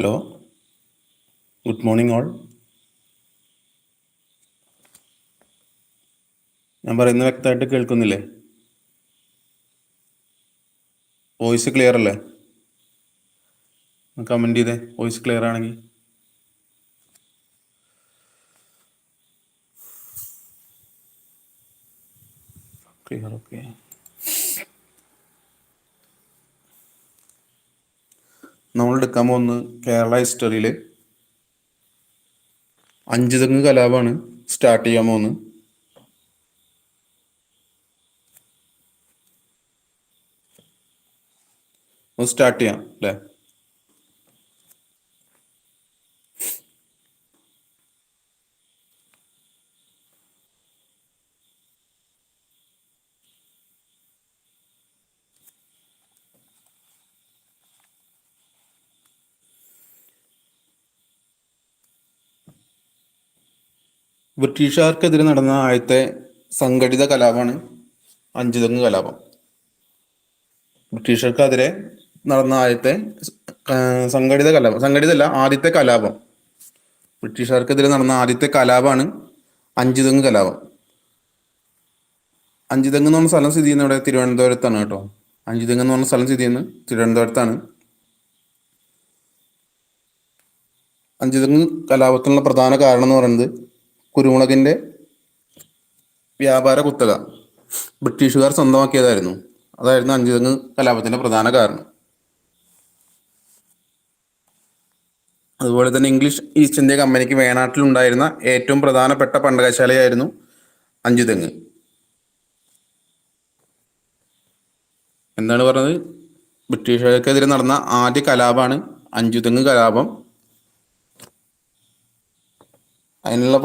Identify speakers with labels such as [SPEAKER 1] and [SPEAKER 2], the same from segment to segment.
[SPEAKER 1] Hello, good morning all. ഞാൻ പറയുന്നത് വ്യക്തമായിട്ട് കേൾക്കുന്നില്ലേ? വോയിസ് ക്ലിയർ അല്ലേ? കമൻറ്റ് ചെയ്തേ വോയിസ് ക്ലിയർ ആണെങ്കിൽ. Clear, okay. നമ്മൾ എടുക്കാൻ പോകുന്നത് കേരള ഹിസ്റ്ററിയിൽ 5 തെങ്ങ് കലാപമാണ് സ്റ്റാർട്ട് ചെയ്യാൻ പോകുന്നത്. സ്റ്റാർട്ട് ചെയ്യാം അല്ലേ? ബ്രിട്ടീഷുകാർക്കെതിരെ നടന്ന ആദ്യത്തെ സംഘടിത കലാപമാണ് 5 തെങ്ങ് കലാപം. ബ്രിട്ടീഷുകാർക്കെതിരെ നടന്ന ആദ്യത്തെ സംഘടിത കലാപം, സംഘടിതല്ല, ആദ്യത്തെ കലാപം. ബ്രിട്ടീഷുകാർക്കെതിരെ നടന്ന ആദ്യത്തെ കലാപമാണ് 5 തെങ്ങ് കലാപം. 5 തെങ്ങ് എന്ന് പറഞ്ഞ സ്ഥലം സ്ഥിതി ചെയ്യുന്നത് ഇവിടെ തിരുവനന്തപുരത്താണ് കേട്ടോ. 5 തെങ്ങ് എന്ന് പറഞ്ഞ സ്ഥലം സ്ഥിതി ചെയ്യുന്നത് തിരുവനന്തപുരത്താണ്. 5 തെങ്ങ് കലാപത്തിനുള്ള പ്രധാന കാരണം എന്ന് പറയുന്നത് കുരുമുളകിന്റെ വ്യാപാര കുത്തക ബ്രിട്ടീഷുകാർ സ്വന്തമാക്കിയതായിരുന്നു. അതായിരുന്നു 5 തെങ്ങ് കലാപത്തിന്റെ പ്രധാന കാരണം. അതുപോലെ തന്നെ ഇംഗ്ലീഷ് ഈസ്റ്റ് ഇന്ത്യ കമ്പനിക്ക് വേണാട്ടിൽ ഉണ്ടായിരുന്ന ഏറ്റവും പ്രധാനപ്പെട്ട പണ്ടകശാലയായിരുന്നു 5 തെങ്ങ്. എന്താണ് പറഞ്ഞത്? ബ്രിട്ടീഷുകാർക്കെതിരെ നടന്ന ആദ്യ കലാപമാണ് 5 തെങ്ങ് കലാപം. അതിനുള്ള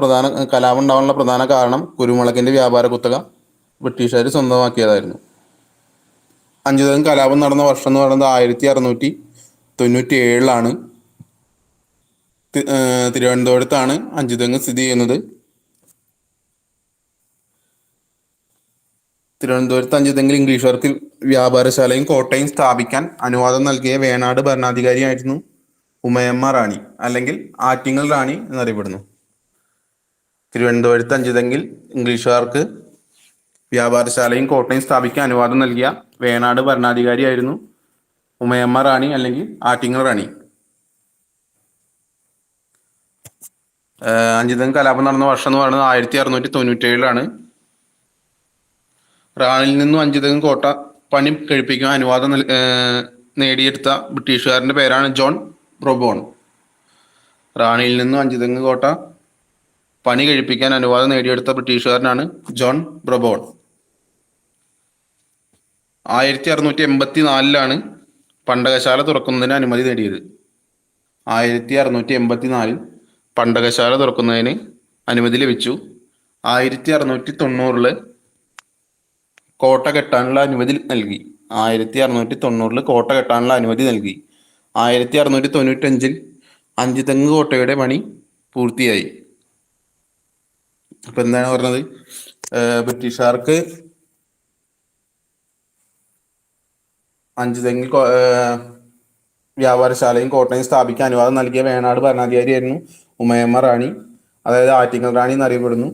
[SPEAKER 1] കലാപം ഉണ്ടാവാനുള്ള പ്രധാന കാരണം കുരുമുളകിന്റെ വ്യാപാര കുത്തക ബ്രിട്ടീഷുകാർ സ്വന്തമാക്കിയതായിരുന്നു. 5 തെങ്ങ് കലാപം നടന്ന വർഷം എന്ന് പറയുന്നത് 1697 തിരുവനന്തപുരത്താണ് 5 തെങ്ങ് സ്ഥിതി ചെയ്യുന്നത്. തിരുവനന്തപുരത്ത് 5 തെങ്ങിൽ ഇംഗ്ലീഷുകാർക്ക് വ്യാപാരശാലയും കോട്ടയും സ്ഥാപിക്കാൻ അനുവാദം നൽകിയ വേണാട് ഭരണാധികാരിയായിരുന്നു ഉമയമ്മ റാണി, അല്ലെങ്കിൽ ആറ്റിങ്ങൽ റാണി എന്നറിയപ്പെടുന്നു. തിരുവനന്തപുരത്ത് 5 തെങ്ങിൽ ഇംഗ്ലീഷുകാർക്ക് വ്യാപാരശാലയും കോട്ടയും സ്ഥാപിക്കാൻ അനുവാദം നൽകിയ വേണാട് ഭരണാധികാരിയായിരുന്നു ഉമയമ്മ റാണി, അല്ലെങ്കിൽ ആറ്റിങ്ങൽ റാണി. 5 തെങ്ങ് കലാപം നടന്ന വർഷം എന്ന് പറയുന്നത് 1697. റാണിയിൽ നിന്നും 5 തെങ്ങ് കോട്ട പണി കഴിപ്പിക്കാൻ അനുവാദം നേടിയെടുത്ത ബ്രിട്ടീഷുകാരന്റെ പേരാണ് ജോൺ ബ്രബോൺ. റാണിയിൽ നിന്നും 5 തെങ്ങ് കോട്ട പണി കഴിപ്പിക്കാൻ അനുവാദം നേടിയെടുത്ത ബ്രിട്ടീഷുകാരനാണ് ജോൺ ബ്രബോൺ. 1684 പണ്ടകശാല തുറക്കുന്നതിന് അനുമതി നേടിയത്. 1684 പണ്ടകശാല തുറക്കുന്നതിന് അനുമതി ലഭിച്ചു. 1690 കോട്ട കെട്ടാനുള്ള അനുമതി നൽകി. 1690 കോട്ട കെട്ടാനുള്ള അനുമതി നൽകി. 1695 5 തെങ്ങ് കോട്ടയുടെ പണി പൂർത്തിയായി. അപ്പൊ എന്താണ് പറഞ്ഞത്? ബ്രിട്ടീഷുകാർക്ക് 5 തെങ്ങിൽ വ്യാപാരശാലയും കോട്ടയും സ്ഥാപിക്കാൻ അനുവാദം നൽകിയ വേണാട് ഭരണാധികാരിയായിരുന്നു ഉമയമ്മ റാണി, അതായത് ആറ്റിങ്ങൽ റാണി എന്നറിയപ്പെടുന്നു.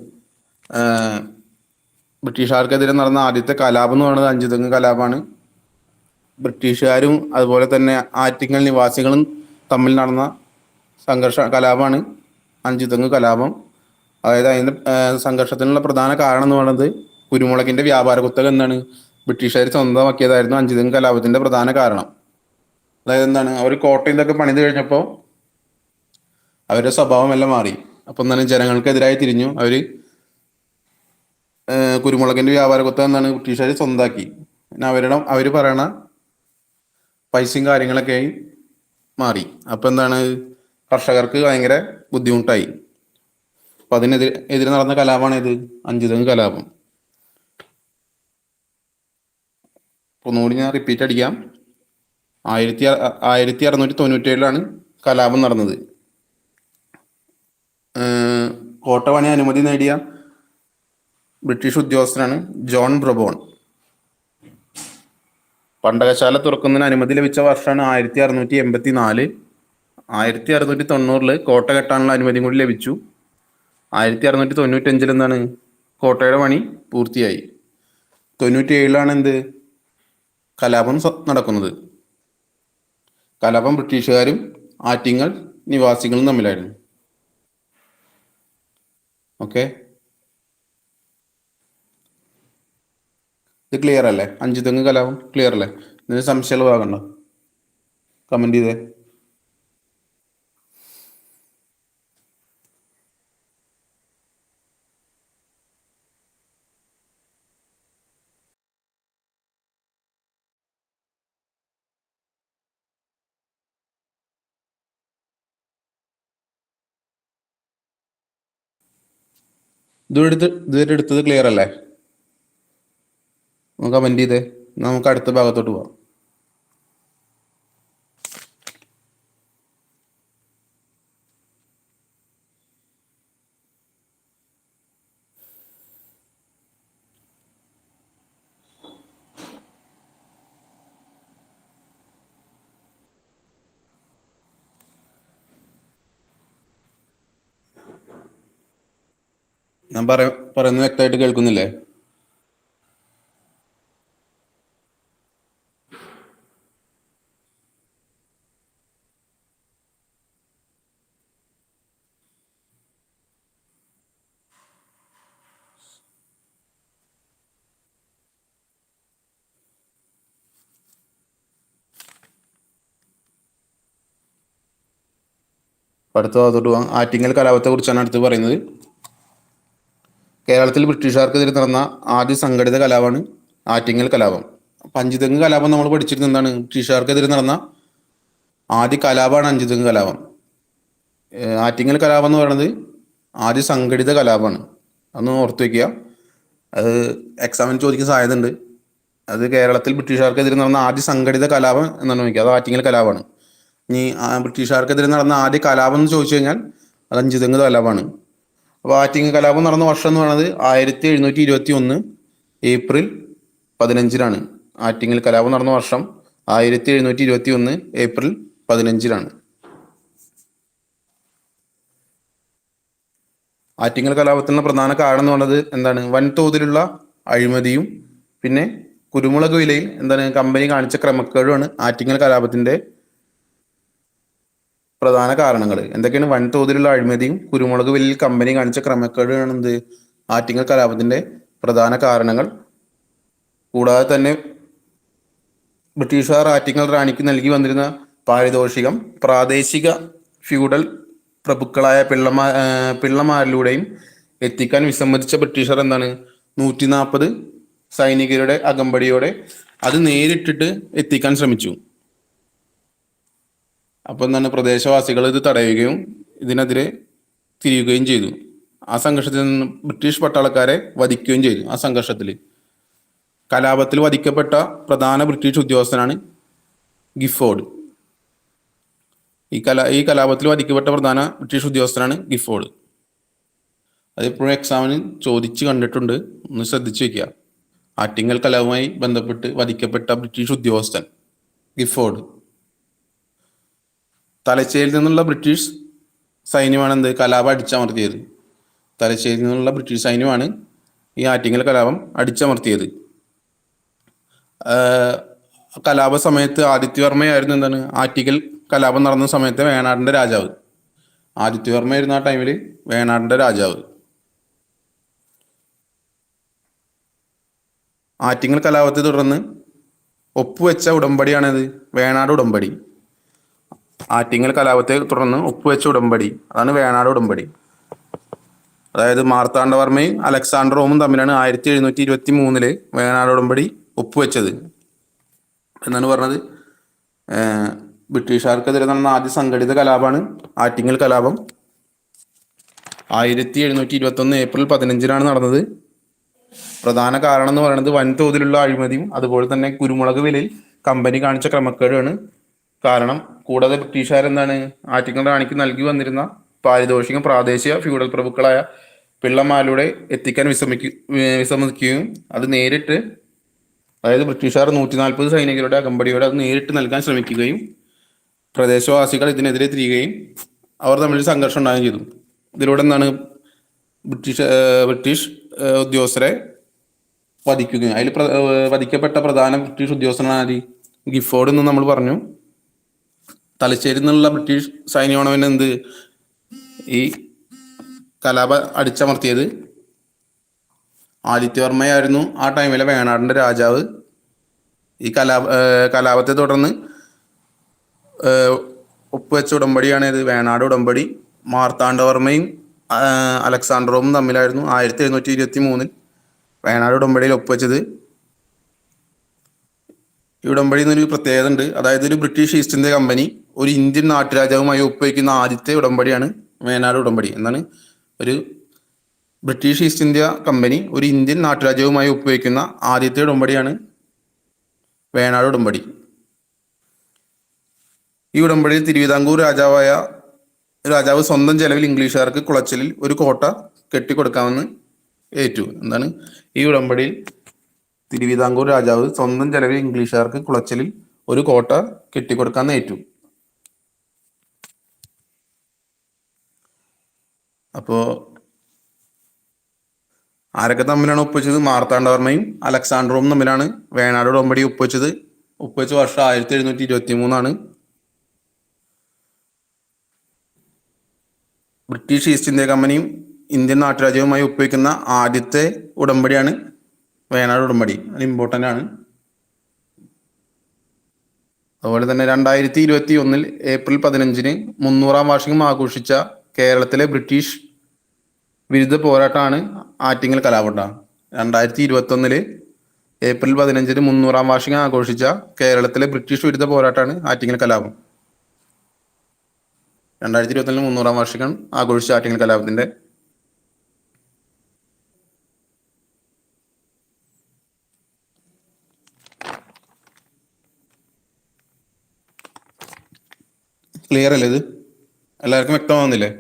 [SPEAKER 1] ബ്രിട്ടീഷുകാർക്കെതിരെ നടന്ന ആദ്യത്തെ കലാപം എന്ന് പറയുന്നത് 5 തെങ്ങ് കലാപമാണ്. ബ്രിട്ടീഷുകാരും അതുപോലെ തന്നെ ആറ്റിങ്ങൽ നിവാസികളും തമ്മിൽ നടന്ന കലാപമാണ് 5 തെങ്ങ് കലാപം. അതായത് അതിൻ്റെ സംഘർഷത്തിനുള്ള പ്രധാന കാരണം എന്ന് പറയുന്നത് കുരുമുളകിന്റെ വ്യാപാര കുത്തക എന്താണ് ബ്രിട്ടീഷുകാർ സ്വന്തമാക്കിയതായിരുന്നു 5 തെങ്ങ് കലാപത്തിന്റെ പ്രധാന കാരണം. അതായത് എന്താണ്, അവർ കോട്ടയം ഇതൊക്കെ പണിത് കഴിഞ്ഞപ്പോൾ അവരുടെ സ്വഭാവം എല്ലാം മാറി. അപ്പം എന്താണ്, ജനങ്ങൾക്കെതിരായി തിരിഞ്ഞു. കുരുമുളകിന്റെ വ്യാപാര കുത്തക എന്താണ് ബ്രിട്ടീഷുകാർ സ്വന്തമാക്കി. പിന്നെ അവർ പറയണ പൈസയും കാര്യങ്ങളൊക്കെയായി മാറി. അപ്പം എന്താണ്, കർഷകർക്ക് ഭയങ്കര ബുദ്ധിമുട്ടായി. അപ്പൊ അതിനെതിരെ നടന്ന കലാപമാണ് ഇത് 5 തെങ്ങ് കലാപം. ഒന്നുകൂടി ഞാൻ റിപ്പീറ്റ് അടിക്കാം. 1697 കലാപം നടന്നത്. കോട്ട പണി അനുമതി നേടിയ ബ്രിട്ടീഷ് ഉദ്യോഗസ്ഥനാണ് ജോൺ ബ്രബോൺ. പണ്ടകശാല തുറക്കുന്നതിന് അനുമതി ലഭിച്ച വർഷമാണ് 1684. 1690 കോട്ട കെട്ടാനുള്ള അനുമതി കൂടി ലഭിച്ചു. 1695 എന്താണ് കോട്ടയുടെ പണി പൂർത്തിയായി. 97 എന്ത് കലാപം നടക്കുന്നത്. കലാപം ബ്രിട്ടീഷുകാരും ആറ്റിങ്ങൽ നിവാസികളും തമ്മിലായിരുന്നു. ഓക്കെ, ഇത് ക്ലിയർ അല്ലേ? അഞ്ചുതെങ്ങ് കലാപം ക്ലിയർ അല്ലേ? ഇതിന് സംശയമുള്ള ഭാഗമുണ്ടോ? കമന്റ് ചെയ്തേ. ഇതുവരെ എടുത്തത് ക്ലിയർ അല്ലേ? നമുക്ക് കമന്റ് ചെയ്തേ. നമുക്ക് അടുത്ത ഭാഗത്തോട്ട് പോവാം. ഞാൻ പറയുന്നത് വ്യക്തമായിട്ട് കേൾക്കുന്നില്ലേ? അടുത്ത ഭാഗത്തോട്ട് പോകാം. ആറ്റിങ്ങൽ കലാപത്തെ കുറിച്ചാണ് അടുത്ത് പറയുന്നത്. കേരളത്തിൽ ബ്രിട്ടീഷുകാർക്കെതിരെ നടന്ന ആദ്യ സംഘടിത കലാപമാണ് ആറ്റിങ്ങൽ കലാപം. അഞ്ചുതെങ്ങ് കലാപം നമ്മൾ പഠിച്ചിരുന്നത് എന്താണ്? ബ്രിട്ടീഷുകാർക്കെതിരെ നടന്ന ആദ്യ കലാപമാണ് അഞ്ചുതെങ്ങ് കലാപം. ആറ്റിങ്ങൽ കലാപം എന്ന് പറയുന്നത് ആദ്യ സംഘടിത കലാപമാണ്. അതൊന്ന് ഓർത്ത് വയ്ക്കുക. അത് എക്സാമിന് ചോദിക്കാൻ സാധ്യത ഉണ്ട്. അത് കേരളത്തിൽ ബ്രിട്ടീഷുകാർക്കെതിരെ നടന്ന ആദ്യ സംഘടിത കലാപം എന്നാണ് ചോദിക്കുക. അത് ആറ്റിങ്ങൽ കലാപമാണ്. ഇനി ബ്രിട്ടീഷുകാർക്കെതിരെ നടന്ന ആദ്യ കലാപം എന്ന് ചോദിച്ചു കഴിഞ്ഞാൽ അത് അഞ്ചുതെങ്ങ് കലാപമാണ്. അപ്പോൾ ആറ്റിങ്ങൽ കലാപം നടന്ന വർഷം എന്ന് പറയുന്നത് 1721 ഏപ്രിൽ 15 ആറ്റിങ്ങൽ കലാപം നടന്ന വർഷം 1721 ഏപ്രിൽ 15. ആറ്റിങ്ങൽ കലാപത്തിനുള്ള പ്രധാന കാരണം എന്ന് പറയുന്നത് എന്താണ്? വൻതോതിലുള്ള അഴിമതിയും പിന്നെ കുരുമുളക് വിലയിൽ എന്താണ് കമ്പനി കാണിച്ച ക്രമക്കേടുമാണ് ആറ്റിങ്ങൽ കലാപത്തിന്റെ പ്രധാന കാരണങ്ങൾ. എന്തൊക്കെയാണ്? വൻതോതിലുള്ള അഴിമതിയും കുരുമുളക് വിലയിൽ കമ്പനി കാണിച്ച ക്രമക്കേടുമാണ് എന്ത് ആറ്റിങ്ങൽ കലാപത്തിന്റെ പ്രധാന കാരണങ്ങൾ. കൂടാതെ തന്നെ ബ്രിട്ടീഷുകാർ ആറ്റിങ്ങൽ റാണിക്ക് നൽകി വന്നിരുന്ന പാരിതോഷികം പ്രാദേശിക ഫ്യൂഡൽ പ്രഭുക്കളായ പിള്ളമാരിലൂടെയും എത്തിക്കാൻ വിസമ്മതിച്ച ബ്രിട്ടീഷുകാർ എന്താണ് 140 സൈനികരുടെ അകമ്പടിയോടെ അത് നേരിട്ടിട്ട് എത്തിക്കാൻ ശ്രമിച്ചു. അപ്പോൾ എന്താണ് പ്രദേശവാസികൾ ഇത് തടയുകയും ഇതിനെതിരെ തിരിയുകയും ചെയ്തു. ആ സംഘർഷത്തിൽ നിന്ന് ബ്രിട്ടീഷ് പട്ടാളക്കാരെ വധിക്കുകയും ചെയ്തു. ആ സംഘർഷത്തിൽ കലാപത്തിൽ വധിക്കപ്പെട്ട പ്രധാന ബ്രിട്ടീഷ് ഉദ്യോഗസ്ഥനാണ് ഗിഫോർഡ്. ഈ കലാപത്തിൽ വധിക്കപ്പെട്ട പ്രധാന ബ്രിട്ടീഷ് ഉദ്യോഗസ്ഥനാണ് ഗിഫോർഡ്. അതിപ്പോഴും എക്സാമിന് ചോദിച്ച് കണ്ടിട്ടുണ്ട്, ഒന്ന് ശ്രദ്ധിച്ചു വെക്കുക. ആറ്റിങ്ങൽ കലാപവുമായി ബന്ധപ്പെട്ട് വധിക്കപ്പെട്ട ബ്രിട്ടീഷ് ഉദ്യോഗസ്ഥൻ ഗിഫോർഡ്. തലശ്ശേരിയിൽ നിന്നുള്ള ബ്രിട്ടീഷ് സൈന്യമാണ് എന്ത് കലാപം അടിച്ചമർത്തിയത്. തലശ്ശേരിയിൽ നിന്നുള്ള ബ്രിട്ടീഷ് സൈന്യമാണ് ഈ ആറ്റിങ്ങൽ കലാപം അടിച്ചമർത്തിയത്. കലാപ സമയത്ത് ആദിത്യവർമ്മയായിരുന്നു എന്താണ് ആറ്റിങ്ങൽ കലാപം നടന്ന സമയത്ത് വേണാടിന്റെ രാജാവ്. ആദിത്യവർമ്മയായിരുന്നു ആ ടൈമിൽ വേണാടിന്റെ രാജാവ്. ആറ്റിങ്ങൽ കലാപത്തെ തുടർന്ന് ഒപ്പുവെച്ച ഉടമ്പടിയാണിത് വേണാട് ഉടമ്പടി. ആറ്റിങ്ങൽ കലാപത്തെ തുടർന്ന് ഒപ്പുവെച്ച ഉടമ്പടി അതാണ് വേണാട് ഉടമ്പടി. അതായത് മാർത്താണ്ഡവർമ്മയും അലക്സാണ്ടർ റോമും തമ്മിലാണ് 1723 വേണാട് ഉടമ്പടി ഒപ്പുവെച്ചത് എന്നാണ് പറഞ്ഞത്. ബ്രിട്ടീഷുകാർക്കെതിരെ നടന്ന ആദ്യ സംഘടിത കലാപമാണ് ആറ്റിങ്ങൽ കലാപം. 1721 ഏപ്രിൽ 15 നടന്നത്. പ്രധാന കാരണം എന്ന് പറയുന്നത് വൻതോതിലുള്ള അഴിമതിയും അതുപോലെ തന്നെ കുരുമുളക് വിലയിൽ കമ്പനി കാണിച്ച ക്രമക്കേടാണ് കാരണം. കൂടാതെ ബ്രിട്ടീഷുകാരെന്താണ് ആറ്റിങ്ങൽ റാണിക്ക് നൽകി വന്നിരുന്ന പാരിതോഷികം പ്രാദേശിക ഫ്യൂഡൽ പ്രഭുക്കളായ പിള്ളമാരിലൂടെ എത്തിക്കാൻ വിസമ്മതിക്കുകയും അത് നേരിട്ട്, അതായത് ബ്രിട്ടീഷുകാർ 140 സൈനികരുടെ അകമ്പടിയോടെ അത് നേരിട്ട് നൽകാൻ ശ്രമിക്കുകയും പ്രദേശവാസികൾ ഇതിനെതിരെ തിരിയുകയും അവർ തമ്മിൽ സംഘർഷം ഉണ്ടാവുകയും ചെയ്തു. ഇതിലൂടെ എന്താണ് ബ്രിട്ടീഷ് ഉദ്യോഗസ്ഥരെ വധിക്കുകയും അതിൽ വധിക്കപ്പെട്ട പ്രധാന ബ്രിട്ടീഷ് ഉദ്യോഗസ്ഥനാണ് ആര്? ഗിഫോർഡ് എന്ന് നമ്മൾ പറഞ്ഞു. തലശ്ശേരിയിൽ നിന്നുള്ള ബ്രിട്ടീഷ് സൈന്യമാണ് പിന്നെ എന്ത് ഈ കലാപ അടിച്ചമർത്തിയത്. ആദിത്യവർമ്മയായിരുന്നു ആ ടൈമിലെ വേണാടിന്റെ രാജാവ്. ഈ കലാപത്തെ തുടർന്ന് ഒപ്പുവെച്ച ഉടമ്പടിയാണ് ഇത് വേണാട് ഉടമ്പടി. മാർത്താണ്ഡവർമ്മയും അലക്സാണ്ടറും തമ്മിലായിരുന്നു 1723 വേണാട് ഉടമ്പടിയിൽ ഒപ്പുവെച്ചത്. ഈ ഉടമ്പടി എന്നൊരു പ്രത്യേകത ഉണ്ട്. അതായത് ഒരു ബ്രിട്ടീഷ് ഈസ്റ്റ് ഇന്ത്യ കമ്പനി ഒരു ഇന്ത്യൻ നാട്ടുരാജാവുമായി ഒപ്പുവെക്കുന്ന ആദ്യത്തെ ഉടമ്പടിയാണ് വേണാട് ഉടമ്പടി. എന്നാണ് ഒരു ബ്രിട്ടീഷ് ഈസ്റ്റ് ഇന്ത്യ കമ്പനി ഒരു ഇന്ത്യൻ നാട്ടുരാജാവുമായി ഒപ്പുവെക്കുന്ന ആദ്യത്തെ ഉടമ്പടിയാണ് വേണാട് ഉടമ്പടി. ഈ ഉടമ്പടിയിൽ തിരുവിതാംകൂർ രാജാവ് സ്വന്തം ചെലവിൽ ഇംഗ്ലീഷുകാർക്ക് കുളച്ചലിൽ ഒരു കോട്ട കെട്ടിക്കൊടുക്കാമെന്ന് ഏറ്റു. എന്താണ് ഈ ഉടമ്പടിയിൽ തിരുവിതാംകൂർ രാജാവ് സ്വന്തം ചെലവിൽ ഇംഗ്ലീഷുകാർക്ക് കുളച്ചലിൽ ഒരു കോട്ട കെട്ടിക്കൊടുക്കാമെന്ന് ഏറ്റു. അപ്പോ ആരൊക്കെ തമ്മിലാണ് ഒപ്പുവെച്ചത്? മാർത്താണ്ഡവർമ്മയും അലക്സാണ്ടറും തമ്മിലാണ് വേണാട് ഉടമ്പടി ഒപ്പുവെച്ചത്. ഒപ്പുവെച്ച വർഷം 1723 ബ്രിട്ടീഷ് ഈസ്റ്റ് ഇന്ത്യ കമ്പനിയും ഇന്ത്യൻ നാട്ടുരാജ്യവുമായി ഒപ്പുവെക്കുന്ന ആദ്യത്തെ ഉടമ്പടിയാണ് വേണാട് ഉടമ്പടി. അത് ഇമ്പോർട്ടൻ്റ് ആണ്. അതുപോലെ തന്നെ 2021 ഏപ്രിൽ 15 300-ാം വാർഷികം ആഘോഷിച്ച കേരളത്തിലെ ബ്രിട്ടീഷ് വിരുദ്ധ പോരാട്ടമാണ് ആറ്റിങ്ങൽ കലാപം. 2021 ഏപ്രിൽ 15 300-ാം വാർഷികം ആഘോഷിച്ച കേരളത്തിലെ ബ്രിട്ടീഷ് വിരുദ്ധ പോരാട്ടമാണ് ആറ്റിങ്ങൽ കലാപം. 2021 300-ാം വാർഷികം ആഘോഷിച്ച ആറ്റിങ്ങൽ കലാപത്തിന്റെ ക്ലിയർ അല്ലേ? ഇത് എല്ലാവർക്കും വ്യക്തമാവുന്നില്ലേ?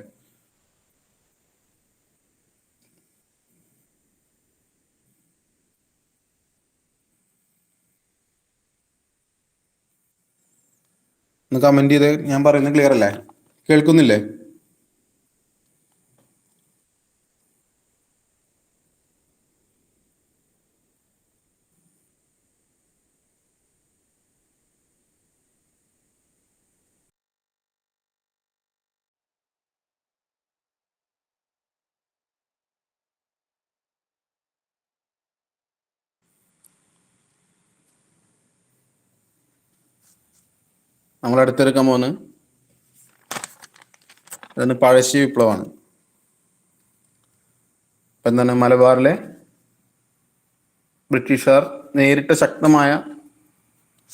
[SPEAKER 1] ഒന്ന് കമന്റ് ചെയ്ത് ഞാൻ പറയുന്നത് ക്ലിയർ അല്ലേ? കേൾക്കുന്നില്ലേ? നമ്മൾ അടുത്തെടുക്കാൻ പോകുന്നത് അതാണ് പഴശ്ശി വിപ്ലവമാണ്. അപ്പം എന്താണ് മലബാറിലെ ബ്രിട്ടീഷുകാർ നേരിട്ട ശക്തമായ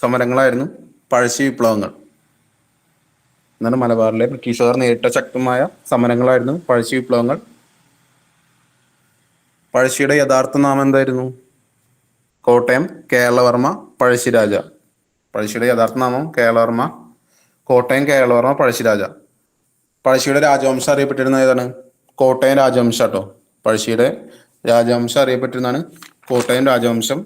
[SPEAKER 1] സമരങ്ങളായിരുന്നു പഴശ്ശി വിപ്ലവങ്ങൾ. എന്താണ് മലബാറിലെ ബ്രിട്ടീഷുകാർ നേരിട്ട ശക്തമായ സമരങ്ങളായിരുന്നു പഴശ്ശി വിപ്ലവങ്ങൾ. പഴശ്ശിയുടെ യഥാർത്ഥ നാമം എന്തായിരുന്നു? കോട്ടയം കേരളവർമ്മ പഴശ്ശിരാജ. പഴശ്ശിയുടെ യഥാർത്ഥ നാമം കോട്ടയം കേരളവർമ്മ പഴശ്ശിരാജ. പഴശ്ശിയുടെ രാജവംശം അറിയപ്പെട്ടിരുന്ന ഏതാണ്? കോട്ടയം രാജവംശം കേട്ടോ. പഴശ്ശിയുടെ രാജവംശം അറിയപ്പെട്ടിരുന്നതാണ് കോട്ടയം രാജവംശം.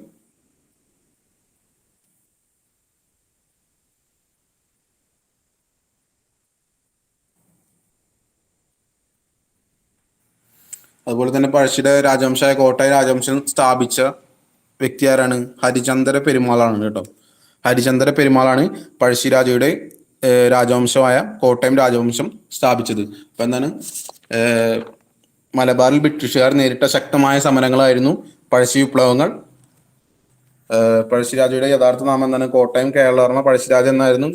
[SPEAKER 1] അതുപോലെ തന്നെ പഴശ്ശിയുടെ രാജവംശമായ കോട്ടയം രാജവംശം സ്ഥാപിച്ച വ്യക്തി ആരാണ്? ഹരിചന്ദ്ര പെരുമാളാണ് കേട്ടോ. ഹരിചന്ദ്ര പെരുമാളാണ് പഴശ്ശിരാജയുടെ രാജവംശമായ കോട്ടയം രാജവംശം സ്ഥാപിച്ചത്. അപ്പൊ എന്താണ് മലബാറിൽ ബ്രിട്ടീഷുകാർ നേരിട്ട ശക്തമായ സമരങ്ങളായിരുന്നു പഴശ്ശി വിപ്ലവങ്ങൾ. പഴശ്ശിരാജയുടെ യഥാർത്ഥ നാമം എന്താണ്? കോട്ടയം കേരളവർമ്മ പഴശ്ശിരാജ എന്നായിരുന്നു.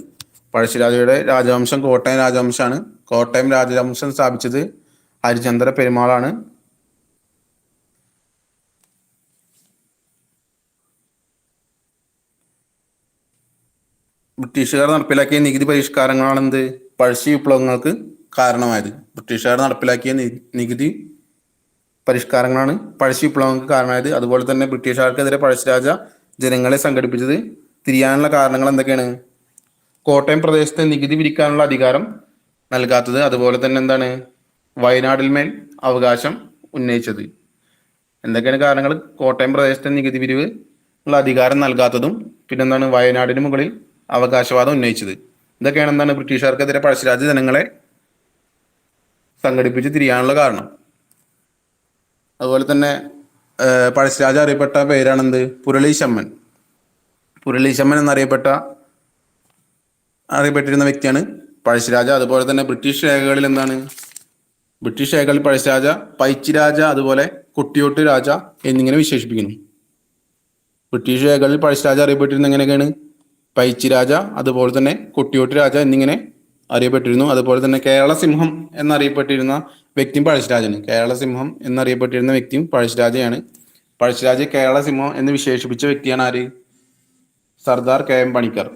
[SPEAKER 1] പഴശ്ശിരാജയുടെ രാജവംശം കോട്ടയം രാജവംശമാണ്. കോട്ടയം രാജവംശം സ്ഥാപിച്ചത് ഹരിചന്ദ്ര പെരുമാളാണ്. ബ്രിട്ടീഷുകാർ നടപ്പിലാക്കിയ നികുതി പരിഷ്കാരങ്ങളാണ് എന്ത് പഴശ്ശി വിപ്ലവങ്ങൾക്ക് കാരണമായത്. ബ്രിട്ടീഷുകാർ നടപ്പിലാക്കിയ നികുതി പരിഷ്കാരങ്ങളാണ് പഴശ്ശി വിപ്ലവങ്ങൾക്ക് കാരണമായത്. അതുപോലെ തന്നെ ബ്രിട്ടീഷുകാർക്കെതിരെ പഴശ്ശിരാജ ജനങ്ങളെ സംഘടിപ്പിച്ചത് തിരിയാനുള്ള കാരണങ്ങൾ എന്തൊക്കെയാണ്? കോട്ടയം പ്രദേശത്തെ നികുതി പിരിക്കാനുള്ള അധികാരം നൽകാത്തത്, അതുപോലെ തന്നെ എന്താണ് വയനാടിന്മേൽ അവകാശം ഉന്നയിച്ചത്. എന്തൊക്കെയാണ് കാരണങ്ങൾ? കോട്ടയം പ്രദേശത്തെ നികുതി പിരിവ് ഉള്ള അധികാരം നൽകാത്തതും പിന്നെന്താണ് വയനാടിന് മുകളിൽ അവകാശവാദം ഉന്നയിച്ചത്. ഇതൊക്കെയാണ് എന്താണ് ബ്രിട്ടീഷുകാർക്കെതിരെ പഴശ്ശിരാജ ജനങ്ങളെ സംഘടിപ്പിച്ച് തിരിയാനുള്ള കാരണം. അതുപോലെ തന്നെ പഴശ്ശിരാജ അറിയപ്പെട്ട പേരാണെന്ത്? പുരളീശമ്മൻ. പുരളീശമ്മൻ അറിയപ്പെട്ടിരുന്ന വ്യക്തിയാണ് പഴശ്ശിരാജ. അതുപോലെ തന്നെ ബ്രിട്ടീഷ് രേഖകളിൽ എന്താണ്? ബ്രിട്ടീഷ് രേഖകളിൽ പഴശ്ശിരാജ പൈച്ചിരാജ, അതുപോലെ കൊട്ടിയോട്ട് രാജ എന്നിങ്ങനെ വിശേഷിപ്പിക്കുന്നു. ബ്രിട്ടീഷ് രേഖകളിൽ പഴശ്ശിരാജ അറിയപ്പെട്ടിരുന്ന എങ്ങനെയൊക്കെയാണ്? പൈച്ചിരാജ, അതുപോലെ തന്നെ കൊട്ടിയോട്ട് രാജ എന്നിങ്ങനെ അറിയപ്പെട്ടിരുന്നു. അതുപോലെ തന്നെ കേരള സിംഹം എന്നറിയപ്പെട്ടിരുന്ന വ്യക്തിയും പഴശ്ശിരാജയാണ്. കേരള സിംഹം എന്നറിയപ്പെട്ടിരുന്ന വ്യക്തിയും പഴശ്ശിരാജയാണ്. പഴശ്ശിരാജയെ കേരള സിംഹം എന്ന് വിശേഷിപ്പിച്ച വ്യക്തിയാണ് ആര്? സർദാർ KM പണിക്കർ.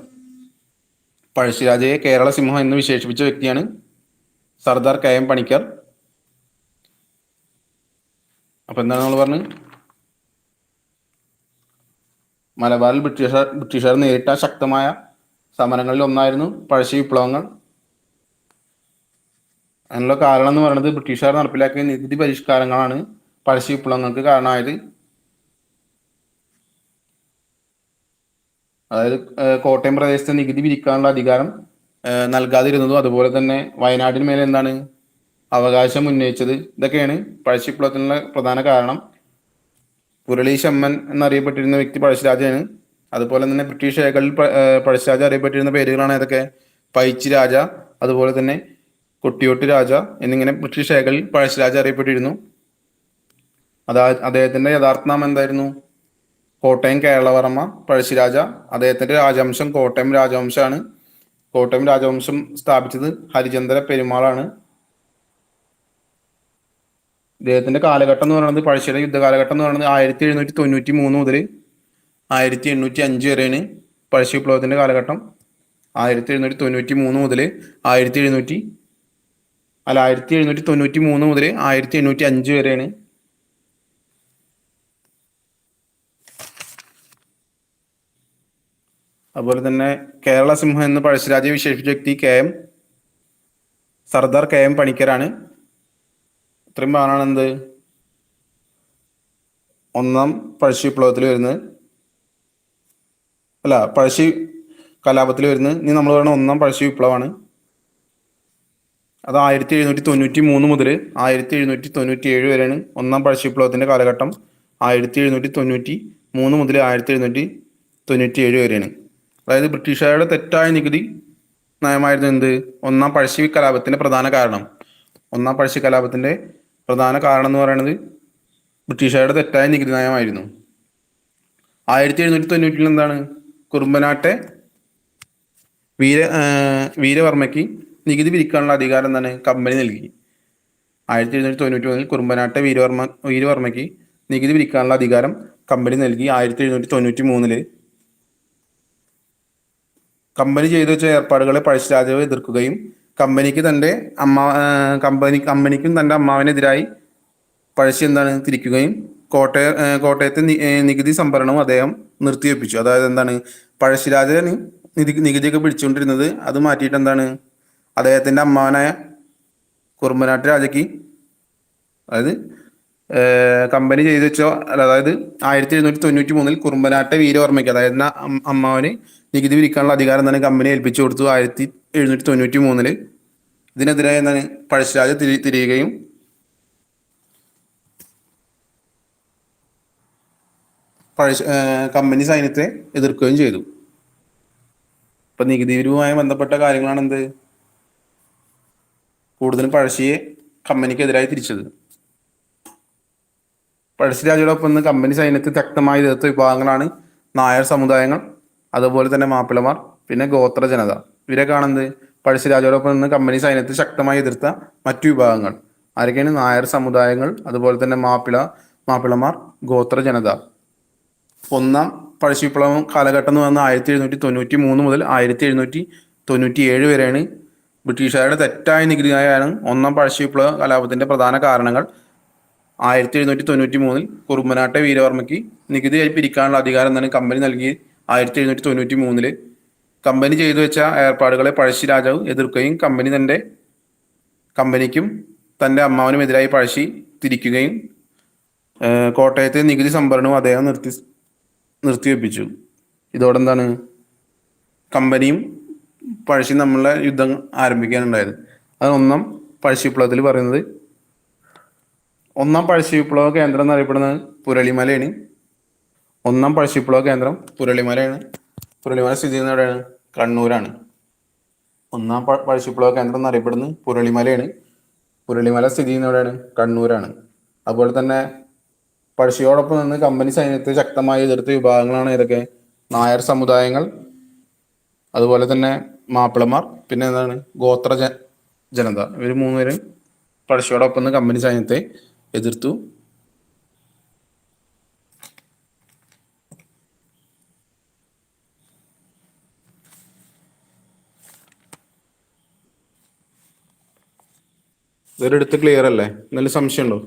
[SPEAKER 1] പഴശ്ശിരാജയെ കേരള സിംഹം എന്ന് വിശേഷിപ്പിച്ച വ്യക്തിയാണ് സർദാർ KM പണിക്കർ. അപ്പൊ എന്താണ് നമ്മൾ പറഞ്ഞത്? മലബാറിൽ ബ്രിട്ടീഷുകാർ നേരിട്ട ശക്തമായ സമരങ്ങളിൽ ഒന്നായിരുന്നു പഴശ്ശി വിപ്ലവങ്ങൾ. അതിനുള്ള കാരണം എന്ന് പറയുന്നത് ബ്രിട്ടീഷുകാർ നടപ്പിലാക്കിയ നികുതി പരിഷ്കാരങ്ങളാണ് പഴശ്ശി വിപ്ലവങ്ങൾക്ക് കാരണമായത്. അതായത് കോട്ടയം പ്രദേശത്ത് നികുതി പിരിക്കാനുള്ള അധികാരം നൽകാതിരുന്നതും, അതുപോലെ തന്നെ വയനാടിന് മേലെ എന്താണ് അവകാശം ഉന്നയിച്ചത്, ഇതൊക്കെയാണ് പഴശ്ശി വിപ്ലവത്തിനുള്ള പ്രധാന കാരണം. പുരളീശമ്മൻ എന്നറിയപ്പെട്ടിരുന്ന വ്യക്തി പഴശ്ശിരാജയാണ്. അതുപോലെ തന്നെ ബ്രിട്ടീഷ് രേഖകളിൽ പഴശ്ശിരാജ അറിയപ്പെട്ടിരുന്ന പേരുകളാണ് ഏതൊക്കെ? പൈച്ചിരാജ, അതുപോലെ തന്നെ കൊട്ടിയോട്ട് രാജ എന്നിങ്ങനെ ബ്രിട്ടീഷ് രേഖകളിൽ പഴശ്ശിരാജ അറിയപ്പെട്ടിരുന്നു. അദ്ദേഹത്തിന്റെ യഥാർത്ഥ നാമം എന്തായിരുന്നു? കോട്ടയം കേരളവർമ്മ പഴശ്ശിരാജ. അദ്ദേഹത്തിന്റെ രാജവംശം കോട്ടയം രാജവംശമാണ്. കോട്ടയം രാജവംശം സ്ഥാപിച്ചത് ഹരിചന്ദ്ര പെരുമാളാണ്. ഇദ്ദേഹത്തിന്റെ കാലഘട്ടം എന്ന് പറയുന്നത്, പഴശ്ശിയുടെ യുദ്ധകാലഘട്ടം എന്ന് പറയുന്നത് 1793 മുതൽ 1805 വരെയാണ് പഴശ്ശി വിപ്ലവത്തിന്റെ കാലഘട്ടം. 1793 മുതൽ 1793 മുതൽ 1805 വരെയാണ്. അതുപോലെ തന്നെ കേരള സിംഹം എന്ന് പഴശ്ശിരാജയെ വിശേഷിപ്പിച്ച വ്യക്തി സർദാർ KM പണിക്കരാണ്. ഇത്രയും ഭാഗമാണ് എന്ത്? ഒന്നാം പഴശ്ശി വിപ്ലവത്തിൽ വരുന്നത്, അല്ല പഴശ്ശി കലാപത്തിൽ വരുന്നത്. ഇനി നമ്മൾ പറയുന്ന ഒന്നാം പഴശ്ശി വിപ്ലവമാണ്. അത് 1793 മുതൽ 1797 വരെയാണ് ഒന്നാം പഴശ്ശി വിപ്ലവത്തിന്റെ കാലഘട്ടം. 1793 മുതൽ 1797 വരെയാണ്. അതായത് ബ്രിട്ടീഷുകാരുടെ തെറ്റായ നികുതി നയമായിരുന്നു എന്ത്? ഒന്നാം പഴശ്ശി കലാപത്തിന്റെ പ്രധാന കാരണം. ഒന്നാം പഴശ്ശി കലാപത്തിന്റെ പ്രധാന കാരണം എന്ന് പറയുന്നത് ബ്രിട്ടീഷുകാരുടെ തെറ്റായ നികുതി നയമായിരുന്നു. 1790 എന്താണ്? കുറുമ്പനാട്ടെ വീരവർമ്മയ്ക്ക് നികുതി പിരിക്കാനുള്ള അധികാരം എന്താണ്? കമ്പനി നൽകി. 1791 കുറുമ്പനാട്ടെ വീരവർമ്മയ്ക്ക് നികുതി പിരിക്കാനുള്ള അധികാരം കമ്പനി നൽകി. 1793 കമ്പനി ചെയ്തു വെച്ച ഏർപ്പാടുകളെ പഴശ്ശിരാജാവ് എതിർക്കുകയും കമ്പനിക്കും തൻ്റെ അമ്മാവനെതിരായി പഴശ്ശി എന്താണ് തിരിക്കുകയും കോട്ടയത്തെ നികുതി സംഭരണവും അദ്ദേഹം നിർത്തിവെപ്പിച്ചു. അതായത് എന്താണ്? പഴശ്ശിരാജന് നികുതിയൊക്കെ പിടിച്ചുകൊണ്ടിരുന്നത് അത് മാറ്റിയിട്ട് എന്താണ്? അദ്ദേഹത്തിന്റെ അമ്മാവനായ കുറുമ്പനാട്ട് രാജയ്ക്ക്, അതായത് കമ്പനി ചെയ്തു വെച്ചോ, അതായത് 1793 കുറുമ്പനാട്ടെ വീരവർമ്മയ്ക്ക്, അതായത് അമ്മാവന് നികുതി പിരിക്കാനുള്ള അധികാരം തന്നെ കമ്പനി ഏൽപ്പിച്ചു കൊടുത്തു. 1793 ഇതിനെതിരെ എന്താണ്? പഴശ്ശിരാജ തിരിയുകയും കമ്പനി സൈന്യത്തെ എതിർക്കുകയും ചെയ്തു. ഇപ്പൊ നികുതി പിരിവുമായി ബന്ധപ്പെട്ട കാര്യങ്ങളാണ് എന്ത്? കൂടുതലും പഴശ്ശിയെ കമ്പനിക്കെതിരായി തിരിച്ചത്. പഴശ്ശിരാജയോടൊപ്പം ഇന്ന് കമ്പനി സൈന്യത്തിൽ ശക്തമായി എതിർത്ത വിഭാഗങ്ങളാണ് നായർ സമുദായങ്ങൾ, അതുപോലെ തന്നെ മാപ്പിളമാർ, പിന്നെ ഗോത്ര ജനത. ഇവരൊക്കെയാണെന്ത്? പഴശ്ശിരാജയോടൊപ്പം ഇന്ന് കമ്പനി സൈന്യത്തിൽ ശക്തമായി എതിർത്ത മറ്റു വിഭാഗങ്ങൾ ആരൊക്കെയാണ്? നായർ സമുദായങ്ങൾ, അതുപോലെ തന്നെ മാപ്പിളമാർ, ഗോത്ര ജനത. ഒന്നാം പഴശ്ശി വിപ്ലവം കാലഘട്ടം എന്ന് പറഞ്ഞാൽ 1793 മുതൽ 1797 വരെയാണ്. ബ്രിട്ടീഷുകാരുടെ തെറ്റായ നികുതിയായാണ് ഒന്നാം പഴശ്ശി വിപ്ലവ കലാപത്തിന്റെ പ്രധാന കാരണങ്ങൾ. 1793 കുറുമ്പനാട്ടെ വീരവർമ്മയ്ക്ക് നികുതിയായി പിരിക്കാനുള്ള അധികാരം തന്നെ കമ്പനി നൽകി. 1793 കമ്പനി ചെയ്തു വെച്ച ഏർപ്പാടുകളെ പഴശ്ശി രാജാവ് എതിർക്കുകയും കമ്പനിക്കും തൻ്റെ അമ്മാവനുമെതിരായി പഴശ്ശി തിരിക്കുകയും കോട്ടയത്തെ നികുതി സംഭരണവും അദ്ദേഹം നിർത്തിവെപ്പിച്ചു. ഇതോടെ എന്താണ്? കമ്പനിയും പഴശ്ശി നമ്മളെ യുദ്ധം ആരംഭിക്കാനുണ്ടായത്. അത് ഒന്നാം പഴശ്ശി വിപ്ലവത്തിൽ പറയുന്നത്. ഒന്നാം പഴശ്ശി വിപ്ലവ കേന്ദ്രം എന്നറിയപ്പെടുന്നത് പുരളിമലയാണ്. ഒന്നാം പഴശ്ശി വിപ്ലവ കേന്ദ്രം പുരളിമലയാണ്. പുരളിമല സ്ഥിതി ചെയ്യുന്ന എവിടെയാണ്? കണ്ണൂരാണ്. ഒന്നാം പഴശ്ശി വിപ്ലവ കേന്ദ്രം എന്നറിയപ്പെടുന്നത് പുരളിമലയാണ്. പുരളിമല സ്ഥിതി ചെയ്യുന്ന എവിടെയാണ്? കണ്ണൂരാണ്. അതുപോലെ തന്നെ പഴശ്ശിയോടൊപ്പം നിന്ന് കമ്പനി സൈന്യത്തെ ശക്തമായി എതിർത്ത വിഭാഗങ്ങളാണ് ഏതൊക്കെ? നായർ സമുദായങ്ങൾ, അതുപോലെ തന്നെ മാപ്പിളമാർ, പിന്നെ എന്താണ്? ഗോത്ര ജനത. ഇവർ മൂന്നുപേരും പഴശ്ശിയോടൊപ്പം നിന്ന് കമ്പനി സൈന്യത്തെ എതിർത്തു. ഇതൊരിടത്ത് ക്ലിയർ അല്ലേ? എന്തെങ്കിലും സംശയമുണ്ടോ?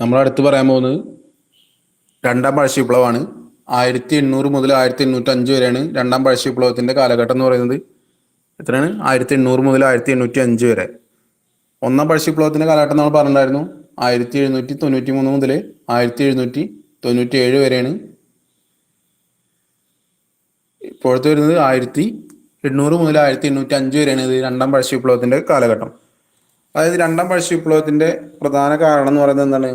[SPEAKER 1] നമ്മൾ അടുത്ത് പറയാൻ പോകുന്നത് രണ്ടാം പഴശ്ശി വിപ്ലവമാണ്. 1800 മുതൽ 1805 വരെയാണ് രണ്ടാം പഴശ്ശി വിപ്ലവത്തിന്റെ കാലഘട്ടം എന്ന് പറയുന്നത്. എത്രയാണ്? 1800 മുതൽ 1805 വരെ. ഒന്നാം പഴശ്ശി വിപ്ലവത്തിന്റെ കാലഘട്ടം നമ്മൾ പറഞ്ഞിട്ടുണ്ടായിരുന്നു 1793 മുതൽ 1797 വരെയാണ്. ഇപ്പോഴത്തെ വരുന്നത് 1800 മുതൽ 1805 വരെയാണ് ഇത് രണ്ടാം പഴശ്ശി വിപ്ലവത്തിന്റെ കാലഘട്ടം. അതായത് രണ്ടാം പഴശ്ശി വിപ്ലവത്തിന്റെ പ്രധാന കാരണം എന്ന് പറയുന്നത് എന്താണ്?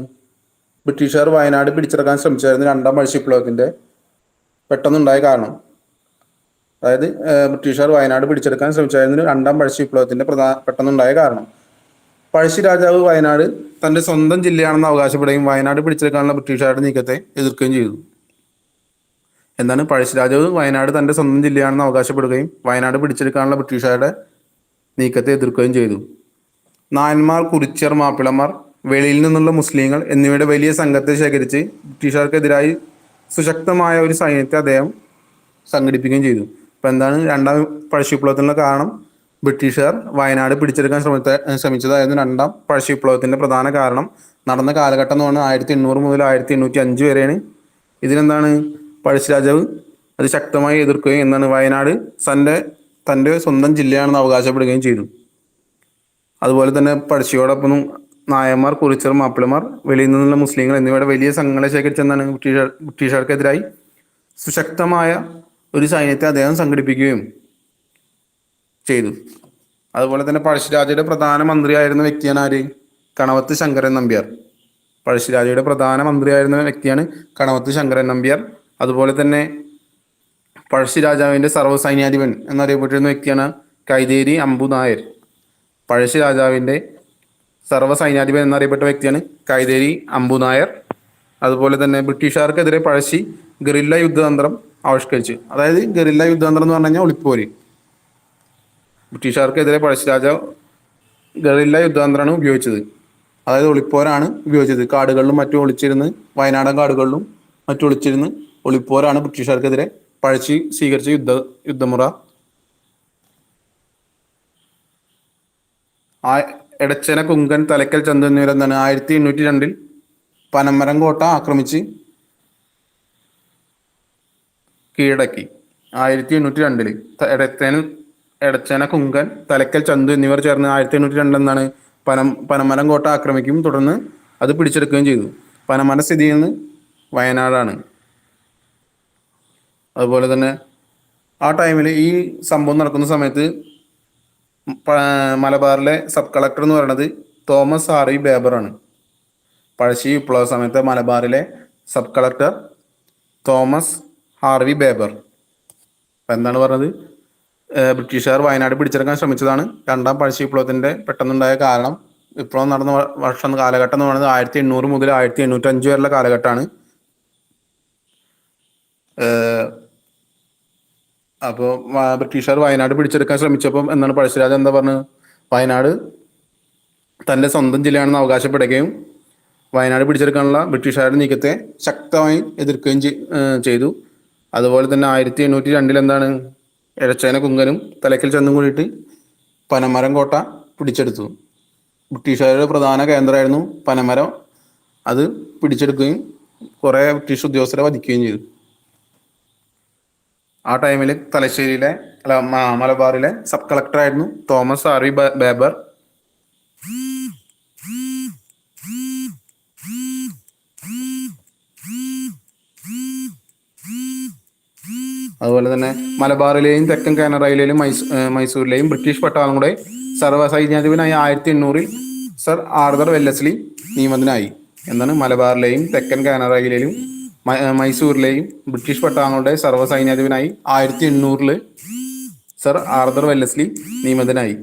[SPEAKER 1] ബ്രിട്ടീഷുകാർ വയനാട് പിടിച്ചെടുക്കാൻ ശ്രമിച്ചായിരുന്നു രണ്ടാം പഴശ്ശി വിപ്ലവത്തിന്റെ പെട്ടെന്നുണ്ടായ കാരണം. അതായത് ബ്രിട്ടീഷുകാർ വയനാട് പിടിച്ചെടുക്കാൻ ശ്രമിച്ചായിരുന്നു രണ്ടാം പഴശ്ശി വിപ്ലവത്തിന്റെ പെട്ടെന്നുണ്ടായ കാരണം. പഴശ്ശി രാജാവ് വയനാട് തന്റെ സ്വന്തം ജില്ലയാണെന്ന് അവകാശപ്പെടുകയും വയനാട് പിടിച്ചെടുക്കാനുള്ള ബ്രിട്ടീഷുകാരുടെ നീക്കത്തെ എതിർക്കുകയും ചെയ്തു. എന്താണ്? പഴശ്ശി രാജാവ് വയനാട് തന്റെ സ്വന്തം ജില്ലയാണെന്ന് അവകാശപ്പെടുകയും വയനാട് പിടിച്ചെടുക്കാനുള്ള ബ്രിട്ടീഷുകാരുടെ നീക്കത്തെ എതിർക്കുകയും ചെയ്തു. നായന്മാർ, കുറിച്യർ, മാപ്പിളമാർ, വെളിയിൽ നിന്നുള്ള മുസ്ലിങ്ങൾ എന്നിവയുടെ വലിയ സംഘത്തെ ശേഖരിച്ച് ബ്രിട്ടീഷുകാർക്കെതിരായി സുശക്തമായ ഒരു സൈന്യത്തെ അദ്ദേഹം സംഘടിപ്പിക്കുകയും ചെയ്തു. അപ്പം എന്താണ് രണ്ടാം പഴശ്ശി വിപ്ലവത്തിനുള്ള കാരണം? ബ്രിട്ടീഷുകാർ വയനാട് പിടിച്ചെടുക്കാൻ ശ്രമിച്ചതായിരുന്നു രണ്ടാം പഴശ്ശി വിപ്ലവത്തിന്റെ പ്രധാന കാരണം. നടന്ന കാലഘട്ടം എന്ന് പറഞ്ഞാൽ 1800 മുതൽ 1805 വരെയാണ്. ഇതിനെന്താണ്? പഴശ്ശി രാജാവ് അത് ശക്തമായി എതിർക്കുകയും എന്താണ്? വയനാട് തൻ്റെ സ്വന്തം ജില്ലയാണെന്ന് അവകാശപ്പെടുകയും ചെയ്തു. അതുപോലെ തന്നെ പഴശ്ശിയോടൊപ്പം നായന്മാർ, കുറിച്യർ, മാപ്പിളമാർ, വെളിയിൽ നിന്നുള്ള മുസ്ലിങ്ങൾ എന്നിവയുടെ വലിയ സംഘങ്ങളെ ശേഖരിച്ചെന്നാണ് ബ്രിട്ടീഷുകാർക്കെതിരായി സുശക്തമായ ഒരു സൈന്യത്തെ അദ്ദേഹം സംഘടിപ്പിക്കുകയും ചെയ്തു. അതുപോലെ തന്നെ പഴശ്ശിരാജയുടെ പ്രധാന മന്ത്രിയായിരുന്ന വ്യക്തിയാണ് ആര്? കണവത്ത് ശങ്കരൻ നമ്പ്യാർ. പഴശ്ശിരാജയുടെ പ്രധാന മന്ത്രിയായിരുന്ന വ്യക്തിയാണ് കണവത്ത് ശങ്കരൻ നമ്പ്യാർ. അതുപോലെ തന്നെ പഴശ്ശി രാജാവിന്റെ സർവ്വസൈന്യാധിപൻ എന്നറിയപ്പെട്ടിരുന്ന വ്യക്തിയാണ് കൈതേരി അമ്പു നായർ. പഴശ്ശി രാജാവിന്റെ സർവ്വസൈന്യാധിപൻ എന്നറിയപ്പെട്ട വ്യക്തിയാണ് കൈതേരി അമ്പു നായർ. അതുപോലെ തന്നെ ബ്രിട്ടീഷുകാർക്കെതിരെ പഴശ്ശി ഗറില്ല യുദ്ധതന്ത്രം ആവിഷ്കരിച്ചു. അതായത് ഗറില്ല യുദ്ധതന്ത്രം എന്ന് പറഞ്ഞു കഴിഞ്ഞാൽ ഒളിപ്പോര്. ബ്രിട്ടീഷുകാർക്കെതിരെ പഴശ്ശി രാജാവ് ഗറില്ല യുദ്ധതന്ത്രമാണ് ഉപയോഗിച്ചത്. അതായത് ഒളിപ്പോരാണ് ഉപയോഗിച്ചത്. കാടുകളിലും മറ്റും ഒളിച്ചിരുന്ന്, വയനാടൻ കാടുകളിലും മറ്റും ഒളിച്ചിരുന്ന് ഒളിപ്പോരാണ് ബ്രിട്ടീഷുകാർക്കെതിരെ പഴശ്ശി സ്വീകരിച്ച യുദ്ധമുറ. എടച്ചന, കുങ്കൻ, തലക്കൽ ചന്തു എന്നിവരെന്താണ് 1802 പനമരം കോട്ട ആക്രമിച്ച് കീഴടക്കി. 1802 എടച്ചന, കുങ്കൻ, തലക്കൽ ചന്തു എന്നിവർ ചേർന്ന് 1802 എന്താണ് പനമരം കോട്ട ആക്രമിക്കുകയും തുടർന്ന് അത് പിടിച്ചെടുക്കുകയും ചെയ്തു. പനമരം സ്ഥിതി ചെയ്യുന്നത് വയനാടാണ്. അതുപോലെ തന്നെ ആ ടൈമിൽ ഈ സംഭവം നടക്കുന്ന സമയത്ത് മലബാറിലെ സബ് കളക്ടർ എന്ന് പറയുന്നത് തോമസ് ഹാർവി ബേബറാണ്. പഴശ്ശി വിപ്ലവ സമയത്ത് മലബാറിലെ സബ് കളക്ടർ തോമസ് ഹാർവി ബേബർ. അപ്പം എന്താണ് പറഞ്ഞത്? ബ്രിട്ടീഷുകാർ വയനാട് പിടിച്ചെടുക്കാൻ ശ്രമിച്ചതാണ് രണ്ടാം പഴശ്ശി വിപ്ലവത്തിന്റെ പെട്ടെന്നുണ്ടായ കാരണം. വിപ്ലവം നടന്ന കാലഘട്ടം എന്ന് പറയുന്നത് 1800 മുതൽ 1805 വരെയുള്ള കാലഘട്ടമാണ്. അപ്പോൾ ബ്രിട്ടീഷുകാർ വയനാട് പിടിച്ചെടുക്കാൻ ശ്രമിച്ചപ്പം എന്താണ് പഴശ്ശിരാജ എന്താ പറഞ്ഞത്? വയനാട് തൻ്റെ സ്വന്തം ജില്ലയാണെന്ന് അവകാശപ്പെടുകയും വയനാട് പിടിച്ചെടുക്കാനുള്ള ബ്രിട്ടീഷുകാരുടെ നീക്കത്തെ ശക്തമായി എതിർക്കുകയും ചെയ്തു. അതുപോലെ തന്നെ 1802 എന്താണ് എടച്ചന, കുങ്കനും തലക്കൽ ചന്തും കൂടിയിട്ട് പനമരം കോട്ട പിടിച്ചെടുത്തു. ബ്രിട്ടീഷുകാരുടെ പ്രധാന കേന്ദ്രമായിരുന്നു പനമരം. അത് പിടിച്ചെടുക്കുകയും കുറേ ബ്രിട്ടീഷ് ഉദ്യോഗസ്ഥരെ വധിക്കുകയും ചെയ്തു. ആ ടൈമിൽ തലശ്ശേരിയിലെ അല്ല മലബാറിലെ സബ് കളക്ടറായിരുന്നു തോമസ് ആർ വി ബേബർ. അതുപോലെ തന്നെ മലബാറിലെയും തെക്കൻ കാനറയിലെയും മൈസൂരിലെയും ബ്രിട്ടീഷ് പട്ടാളങ്ങളുടെ സർവ്വസൈന്യാധിപനായി 1800 സർ ആർതർ വെല്ലസ്ലി നിയമിതനായി. എന്താണ് മലബാറിലെയും തെക്കൻ കാനറയിലെയും മൈസൂരിലെയും ബ്രിട്ടീഷ് പട്ടാളങ്ങളുടെ സർവ്വസൈന്യാധിപനായി 1800 സർ ആർതർ വെല്ലസ്ലി നിയമിതനായി.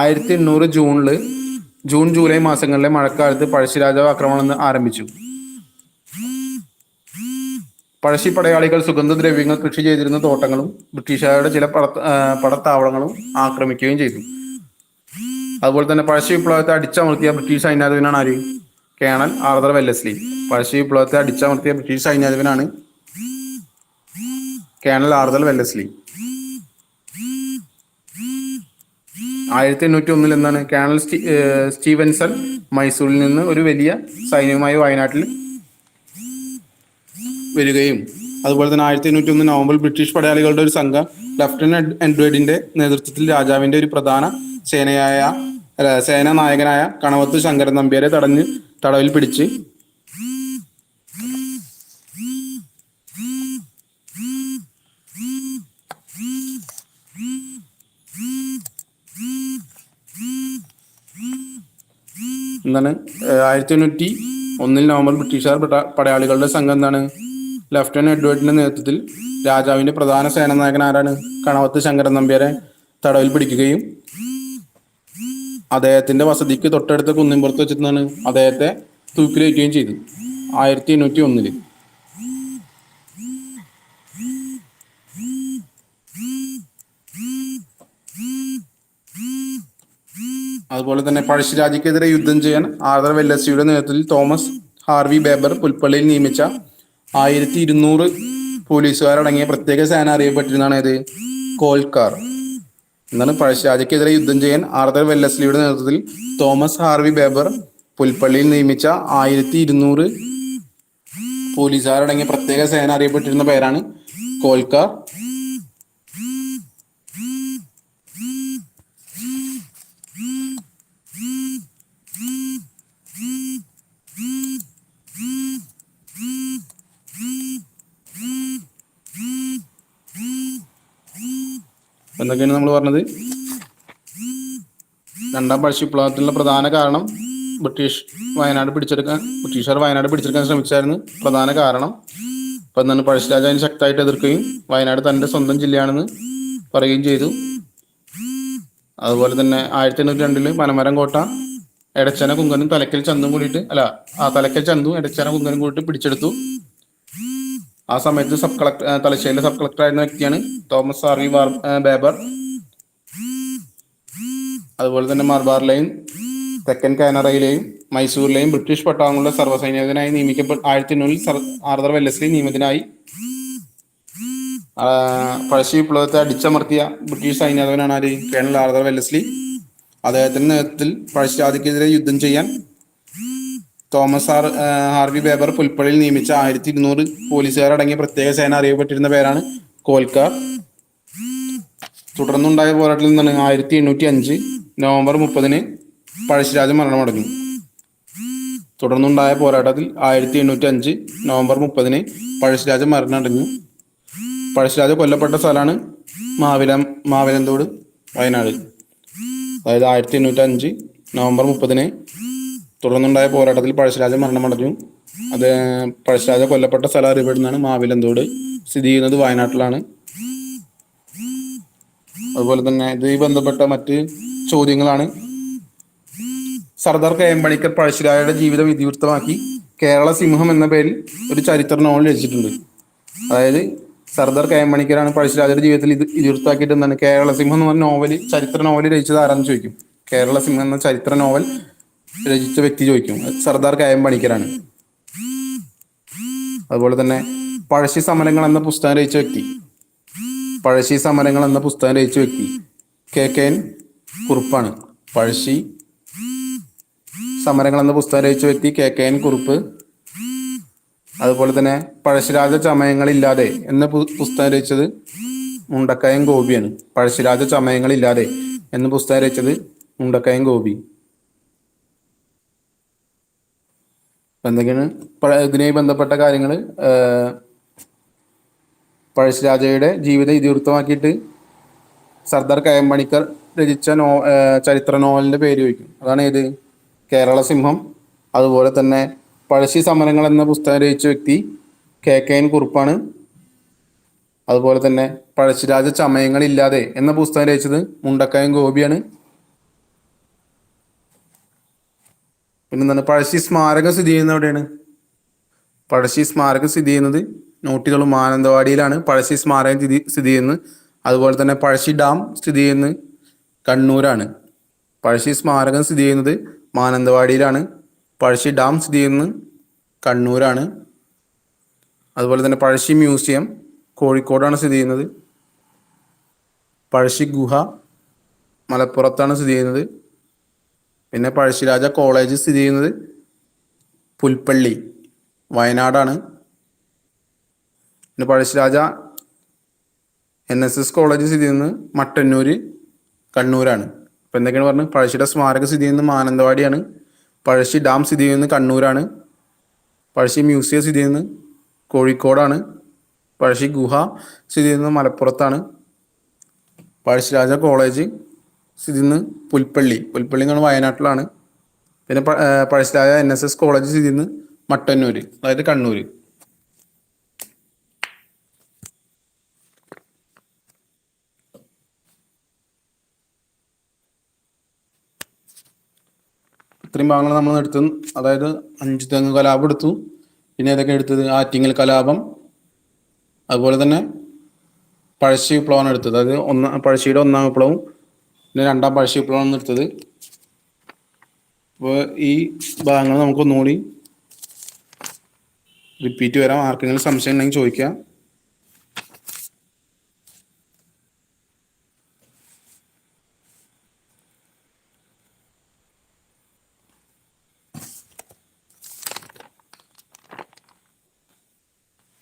[SPEAKER 1] 1800 ജൂൺ ജൂലൈ മാസങ്ങളിലെ മഴക്കാലത്ത് പഴശ്ശിരാജാവ് ആക്രമണം ആരംഭിച്ചു. പഴശ്ശി പടയാളികൾ സുഗന്ധദ്രവ്യങ്ങൾ കൃഷി ചെയ്തിരുന്ന തോട്ടങ്ങളും ബ്രിട്ടീഷുകാരുടെ ചില പടത്താവളങ്ങളും ആക്രമിക്കുകയും ചെയ്തു. അതുപോലെ തന്നെ പഴശ്ശി വിപ്ലവത്തെ അടിച്ചമർത്തിയ ബ്രിട്ടീഷ് സൈന്യാധിപനാണ് ആര്? Colonel Arthur Wellesley. പഴശ്ശി വിപ്ലവത്തെ അടിച്ചമർത്തിയ ബ്രിട്ടീഷ് സൈന്യാധിപനാണ് കേണൽ ആർതർ വെല്ലസ്ലി. 1801 എന്താണ് കേണൽ സ്റ്റീവൻസൺ മൈസൂരിൽ നിന്ന് ഒരു വലിയ സൈന്യവുമായി വയനാട്ടിൽ വരികയും അതുപോലെ തന്നെ 1801 നവംബർ ബ്രിട്ടീഷ് പടയാളികളുടെ ഒരു സംഘം ലഫ്റ്റനന്റ് എഡ്വേർഡിന്റെ നേതൃത്വത്തിൽ രാജാവിന്റെ ഒരു പ്രധാന സേനാ നായകനായ കണവത്ത് ശങ്കരൻ നമ്പ്യാരെ തടവിൽ പിടിച്ച് എന്താണ് 1801 നവംബർ ബ്രിട്ടീഷുകാർ പടയാളികളുടെ സംഘം എന്താണ് ലഫ്റ്റനന്റ് എഡ്വേർഡിന്റെ നേതൃത്വത്തിൽ രാജാവിന്റെ പ്രധാന സേനാനായകൻ ആരാണ്? കണവത്ത് ശങ്കരൻ നമ്പ്യാരെ തടവിൽ പിടിക്കുകയും അദ്ദേഹത്തിന്റെ വസതിക്ക് തൊട്ടടുത്ത കുന്നിൻപുറത്ത് വെച്ചിട്ടാണ് അദ്ദേഹത്തെ തൂക്കിലേറ്റുകയും ചെയ്തു 1801. അതുപോലെ തന്നെ പഴശ്ശിരാജയ്ക്കെതിരെ യുദ്ധം ചെയ്യാൻ ആർതർ വെല്ലസ്ലിയുടെ നേതൃത്വത്തിൽ തോമസ് ഹാർവി ബേബർ പുൽപ്പള്ളിയിൽ നിയമിച്ച 1200 പോലീസുകാരടങ്ങിയ പ്രത്യേക സേന അറിയപ്പെട്ടിരുന്നതാണ് ഏത്? കോൽക്കാർ. എന്താണ് പഴശ്ശിരാജയ്ക്കെതിരെ യുദ്ധം ചെയ്യാൻ ആർതർ വെല്ലസ്ലിയുടെ നേതൃത്വത്തിൽ തോമസ് ഹാർവി ബേബർ പുൽപ്പള്ളിയിൽ നിയമിച്ച 1200 പോലീസുകാരടങ്ങിയ പ്രത്യേക സേന അറിയപ്പെട്ടിരുന്ന പേരാണ് കോൽക്കാർ. എന്തൊക്കെയാണ് നമ്മൾ പറഞ്ഞത്? രണ്ടാം പഴശ്ശി വിപ്ലവത്തിനുള്ള പ്രധാന കാരണം ബ്രിട്ടീഷുകാർ വയനാട് പിടിച്ചെടുക്കാൻ ശ്രമിച്ചായിരുന്നു പ്രധാന കാരണം. അപ്പം എന്താണ് പഴശ്ശിരാജ അതിന് ശക്തമായിട്ട് എതിർക്കുകയും വയനാട് തൻ്റെ സ്വന്തം ജില്ലയാണെന്ന് പറയുകയും ചെയ്തു. അതുപോലെ തന്നെ 1802 പനമരം കോട്ട എടച്ചന കുങ്കനും തലക്കൽ ചന്തും കൂടിയിട്ട് തലക്കൽ ചന്തും എടച്ചന കുങ്കനും കൂടിയിട്ട് പിടിച്ചെടുത്തു. ആ സമയത്ത് തലശ്ശേരിയിലെ സബ് കളക്ടർ ആയിരുന്ന വ്യക്തിയാണ് തോമസ് ആർ വി ബേബർ. അതുപോലെ തന്നെ മലബാറിലെയും തെക്കൻ കാനറയിലെയും മൈസൂരിലെയും ബ്രിട്ടീഷ് പട്ടാളങ്ങളുടെ സർവ്വസൈനികനായി 1800 ആർതർ വെല്ലസ്ലി നിയമിതനായി. പഴശ്ശി വിപ്ലവത്തെ അടിച്ചമർത്തിയ ബ്രിട്ടീഷ് സൈന്യാധിപനാണ് ആര്? Colonel Arthur Wellesley. അദ്ദേഹത്തിന്റെ നേതൃത്വത്തിൽ പഴശ്ശിരാജയ്ക്കെതിരെ യുദ്ധം ചെയ്യാൻ തോമസ് ഹാർവി ബേബർ പുൽപ്പള്ളിയിൽ നിയമിച്ച 1200 പോലീസുകാരടങ്ങിയ പ്രത്യേക സേന അറിയപ്പെട്ടിരുന്ന പേരാണ് കോൽക്കാർ. തുടർന്നുണ്ടായ പോരാട്ടത്തിൽ നിന്നാണ് 1805 നവംബർ 30 പഴശ്ശിരാജ മരണമടഞ്ഞു. തുടർന്നുണ്ടായ പോരാട്ടത്തിൽ 1805 നവംബർ 30 പഴശ്ശിരാജ മരണമടഞ്ഞു. പഴശ്ശിരാജ കൊല്ലപ്പെട്ട സ്ഥലമാണ് മാവിലന്തോട്, വയനാട്. അതായത് 1805 നവംബർ 30 തുടർന്നുണ്ടായ പോരാട്ടത്തിൽ പഴശ്ശിരാജ മരണമടഞ്ഞു. പഴശ്ശിരാജ കൊല്ലപ്പെട്ട സ്ഥലം അറിയപ്പെടുന്നതാണ് മാവിലന്തോട്, സ്ഥിതി ചെയ്യുന്നത് വയനാട്ടിലാണ്. അതുപോലെ തന്നെ ഇതുമായി ബന്ധപ്പെട്ട മറ്റ് ചോദ്യങ്ങളാണ്: സർദാർ കെ.എം. പണിക്കർ പഴശ്ശിരാജയുടെ ജീവിതം ഇതിവൃത്തമാക്കി കേരള സിംഹം എന്ന പേരിൽ ഒരു ചരിത്ര നോവൽ രചിച്ചിട്ടുണ്ട്. അതായത് സർദാർ കെ.എം. പണിക്കരാണ് പഴശ്ശിരാജയുടെ ജീവിതത്തിൽ ഇതിവൃത്താക്കിയിട്ട് എന്താണ് കേരള സിംഹം എന്ന് പറഞ്ഞ ചരിത്ര നോവൽ രചിച്ചത് ആരാന്ന് ചോദിക്കും. കേരള സിംഹം എന്ന ചരിത്ര നോവൽ രചിച്ച വ്യക്തി ചോദിക്കും. സർദാർ കെ.എം. പണിക്കരാണ്. അതുപോലെ തന്നെ പഴശ്ശി സമരങ്ങൾ എന്ന പുസ്തകം രചിച്ച വ്യക്തി കെ.കെ.എൻ. കുറുപ്പാണ്. പഴശ്ശി സമരങ്ങൾ എന്ന പുസ്തകം രചിച്ച വ്യക്തി KKN കുറുപ്പ്. അതുപോലെ തന്നെ പഴശ്ശിരാജ ചമയങ്ങളില്ലാതെ എന്ന പുസ്തകം രചിച്ചത് മുണ്ടക്കയം ഗോപിയാണ്. പഴശ്ശിരാജ ചമയങ്ങളില്ലാതെ എന്ന പുസ്തകം രചിച്ചത് മുണ്ടക്കയം ഗോപി. എന്തൊക്കെയാണ് ഇതിനുമായി ബന്ധപ്പെട്ട കാര്യങ്ങൾ? പഴശ്ശിരാജയുടെ ജീവിതം ഇതിവൃത്തമാക്കിയിട്ട് സർദാർ KM പണിക്കർ രചിച്ച ചരിത്ര നോവലിന്റെ പേര് ചോദിക്കും. അതാണ് ഏത്? കേരള സിംഹം. അതുപോലെ തന്നെ പഴശ്ശി സമരങ്ങൾ എന്ന പുസ്തകം രചിച്ച വ്യക്തി KKN കുറുപ്പാണ്. അതുപോലെ തന്നെ പഴശ്ശിരാജ ചമയങ്ങളില്ലാതെ എന്ന പുസ്തകം രചിച്ചത് മുണ്ടക്കയം ഗോപിയാണ്. പിന്നെന്താണ്? പഴശ്ശി സ്മാരകം സ്ഥിതി ചെയ്യുന്നത് എവിടെയാണ്? പഴശ്ശി സ്മാരകം സ്ഥിതി ചെയ്യുന്നത് നോട്ടികളും മാനന്തവാടിയിലാണ് പഴശ്ശി സ്മാരകം സ്ഥിതി ചെയ്യുന്നത്. അതുപോലെ തന്നെ പഴശ്ശി ഡാം സ്ഥിതി ചെയ്യുന്നത് കണ്ണൂരാണ്. പഴശ്ശി സ്മാരകം സ്ഥിതി ചെയ്യുന്നത് മാനന്തവാടിയിലാണ്. പഴശ്ശി ഡാം സ്ഥിതി ചെയ്യുന്നത് കണ്ണൂരാണ്. അതുപോലെ തന്നെ പഴശ്ശി മ്യൂസിയം കോഴിക്കോടാണ് സ്ഥിതി ചെയ്യുന്നത്. പഴശ്ശി ഗുഹ മലപ്പുറത്താണ് സ്ഥിതി ചെയ്യുന്നത്. പിന്നെ പഴശ്ശിരാജ കോളേജ് സ്ഥിതി ചെയ്യുന്നത് പുൽപ്പള്ളി വയനാടാണ്. പിന്നെ പഴശ്ശിരാജ NSS കോളേജ് സ്ഥിതി ചെയ്യുന്നത് മട്ടന്നൂർ കണ്ണൂരാണ്. അപ്പോൾ എന്തൊക്കെയാണ് പറഞ്ഞത്? പഴശ്ശിയുടെ സ്മാരകം സ്ഥിതി ചെയ്യുന്നത് മാനന്തവാടിയാണ്. പഴശ്ശി ഡാം സ്ഥിതി ചെയ്യുന്നത് കണ്ണൂരാണ്. പഴശ്ശി മ്യൂസിയം സ്ഥിതി ചെയ്യുന്നത് കോഴിക്കോടാണ്. പഴശ്ശി ഗുഹ സ്ഥിതി ചെയ്യുന്നത് മലപ്പുറത്താണ്. പഴശ്ശിരാജ കോളേജ് സ്ഥിതി ചെയ്യുന്നത് പുൽപ്പള്ളി എന്ന് പറഞ്ഞാൽ വയനാട്ടിലാണ്. പിന്നെ പഴശ്ശിരാജ NSS കോളേജ് സ്ഥിതി ചെയ്യുന്നത് മട്ടന്നൂർ, അതായത് കണ്ണൂർ. ഇത്രയും ഭാഗങ്ങൾ നമ്മൾ എടുത്തു. അതായത് 5 തെങ്ങ് കലാപം എടുത്തു. പിന്നെ ഏതൊക്കെ എടുത്തത്? ആറ്റിങ്ങൽ കലാപം, അതുപോലെ തന്നെ പഴശ്ശി വിപ്ലവമാണ് എടുത്തത്. അതായത് പഴശ്ശിയുടെ 1ാം വിപ്ലവവും പിന്നെ 2ാം പഴശ്ശി വിപ്ലവമാണ് എടുത്തത്. അപ്പോൾ ഈ ഭാഗങ്ങൾ നമുക്കൊന്നുകൂടി റിപ്പീറ്റ് വരാം. ആർക്കെങ്കിലും സംശയം ഉണ്ടെങ്കിൽ ചോദിക്കാം.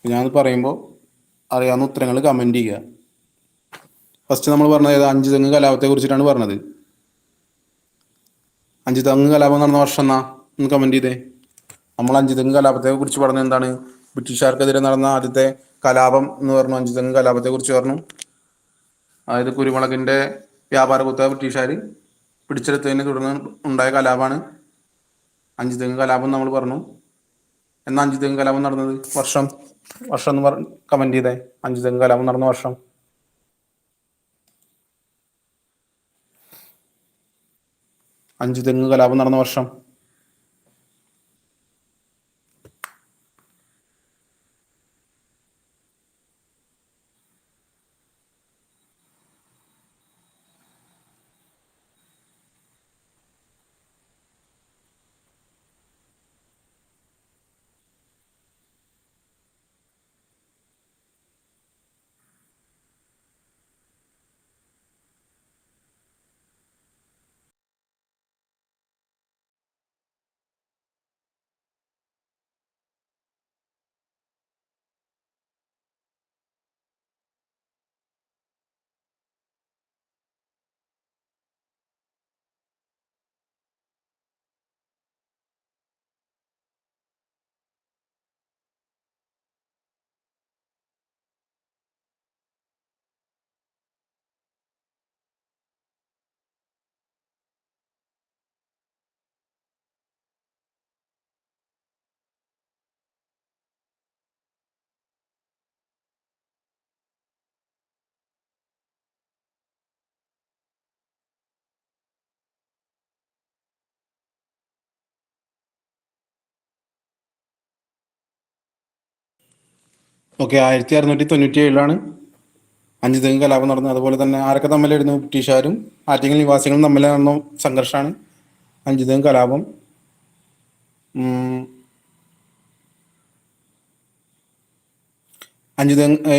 [SPEAKER 1] ഞാനത് പറയുമ്പോൾ അറിയാവുന്ന ഉത്തരങ്ങൾ കമൻറ്റ് ചെയ്യുക. ഫസ്റ്റ് നമ്മൾ പറഞ്ഞത് 5 തെങ്ങ് കലാപത്തെ കുറിച്ചിട്ടാണ് പറഞ്ഞത്. 5 തെങ്ങ് കലാപം നടന്ന വർഷം എന്നാ ഒന്ന് കമൻറ്റ് ചെയ്തേ. നമ്മൾ 5 തെങ്ങ് കലാപത്തെ കുറിച്ച് പറഞ്ഞത് എന്താണ്? ബ്രിട്ടീഷുകാർക്കെതിരെ നടന്ന ആദ്യത്തെ കലാപം എന്ന് പറഞ്ഞു. 5 തെങ്ങ് കലാപത്തെ കുറിച്ച് പറഞ്ഞു. അതായത് കുരുമുളകിന്റെ വ്യാപാര കുത്തക ബ്രിട്ടീഷുകാർ പിടിച്ചെടുത്തതിനെ തുടർന്ന് ഉണ്ടായ കലാപമാണ് 5 തെങ്ങ് കലാപം നമ്മൾ പറഞ്ഞു. എന്നാ 5 തെങ്ങ് കലാപം നടന്നത്? വർഷം എന്ന് കമന്റ് ചെയ്തേ. 5 തെങ്ങ് കലാപം നടന്ന വർഷം. അഞ്ച് തെങ്ങ് കലാപം നടന്ന വർഷം. ഓക്കെ, 1697 അഞ്ച് തെങ്ങ് കലാപം നടന്നത്. അതുപോലെ തന്നെ ആരൊക്കെ തമ്മിലായിരുന്നു? ബ്രിട്ടീഷുകാരും ആറ്റിങ്ങൽ നിവാസികളും തമ്മിൽ നടന്ന സംഘർഷമാണ് അഞ്ച് തെങ്ങ് കലാപം.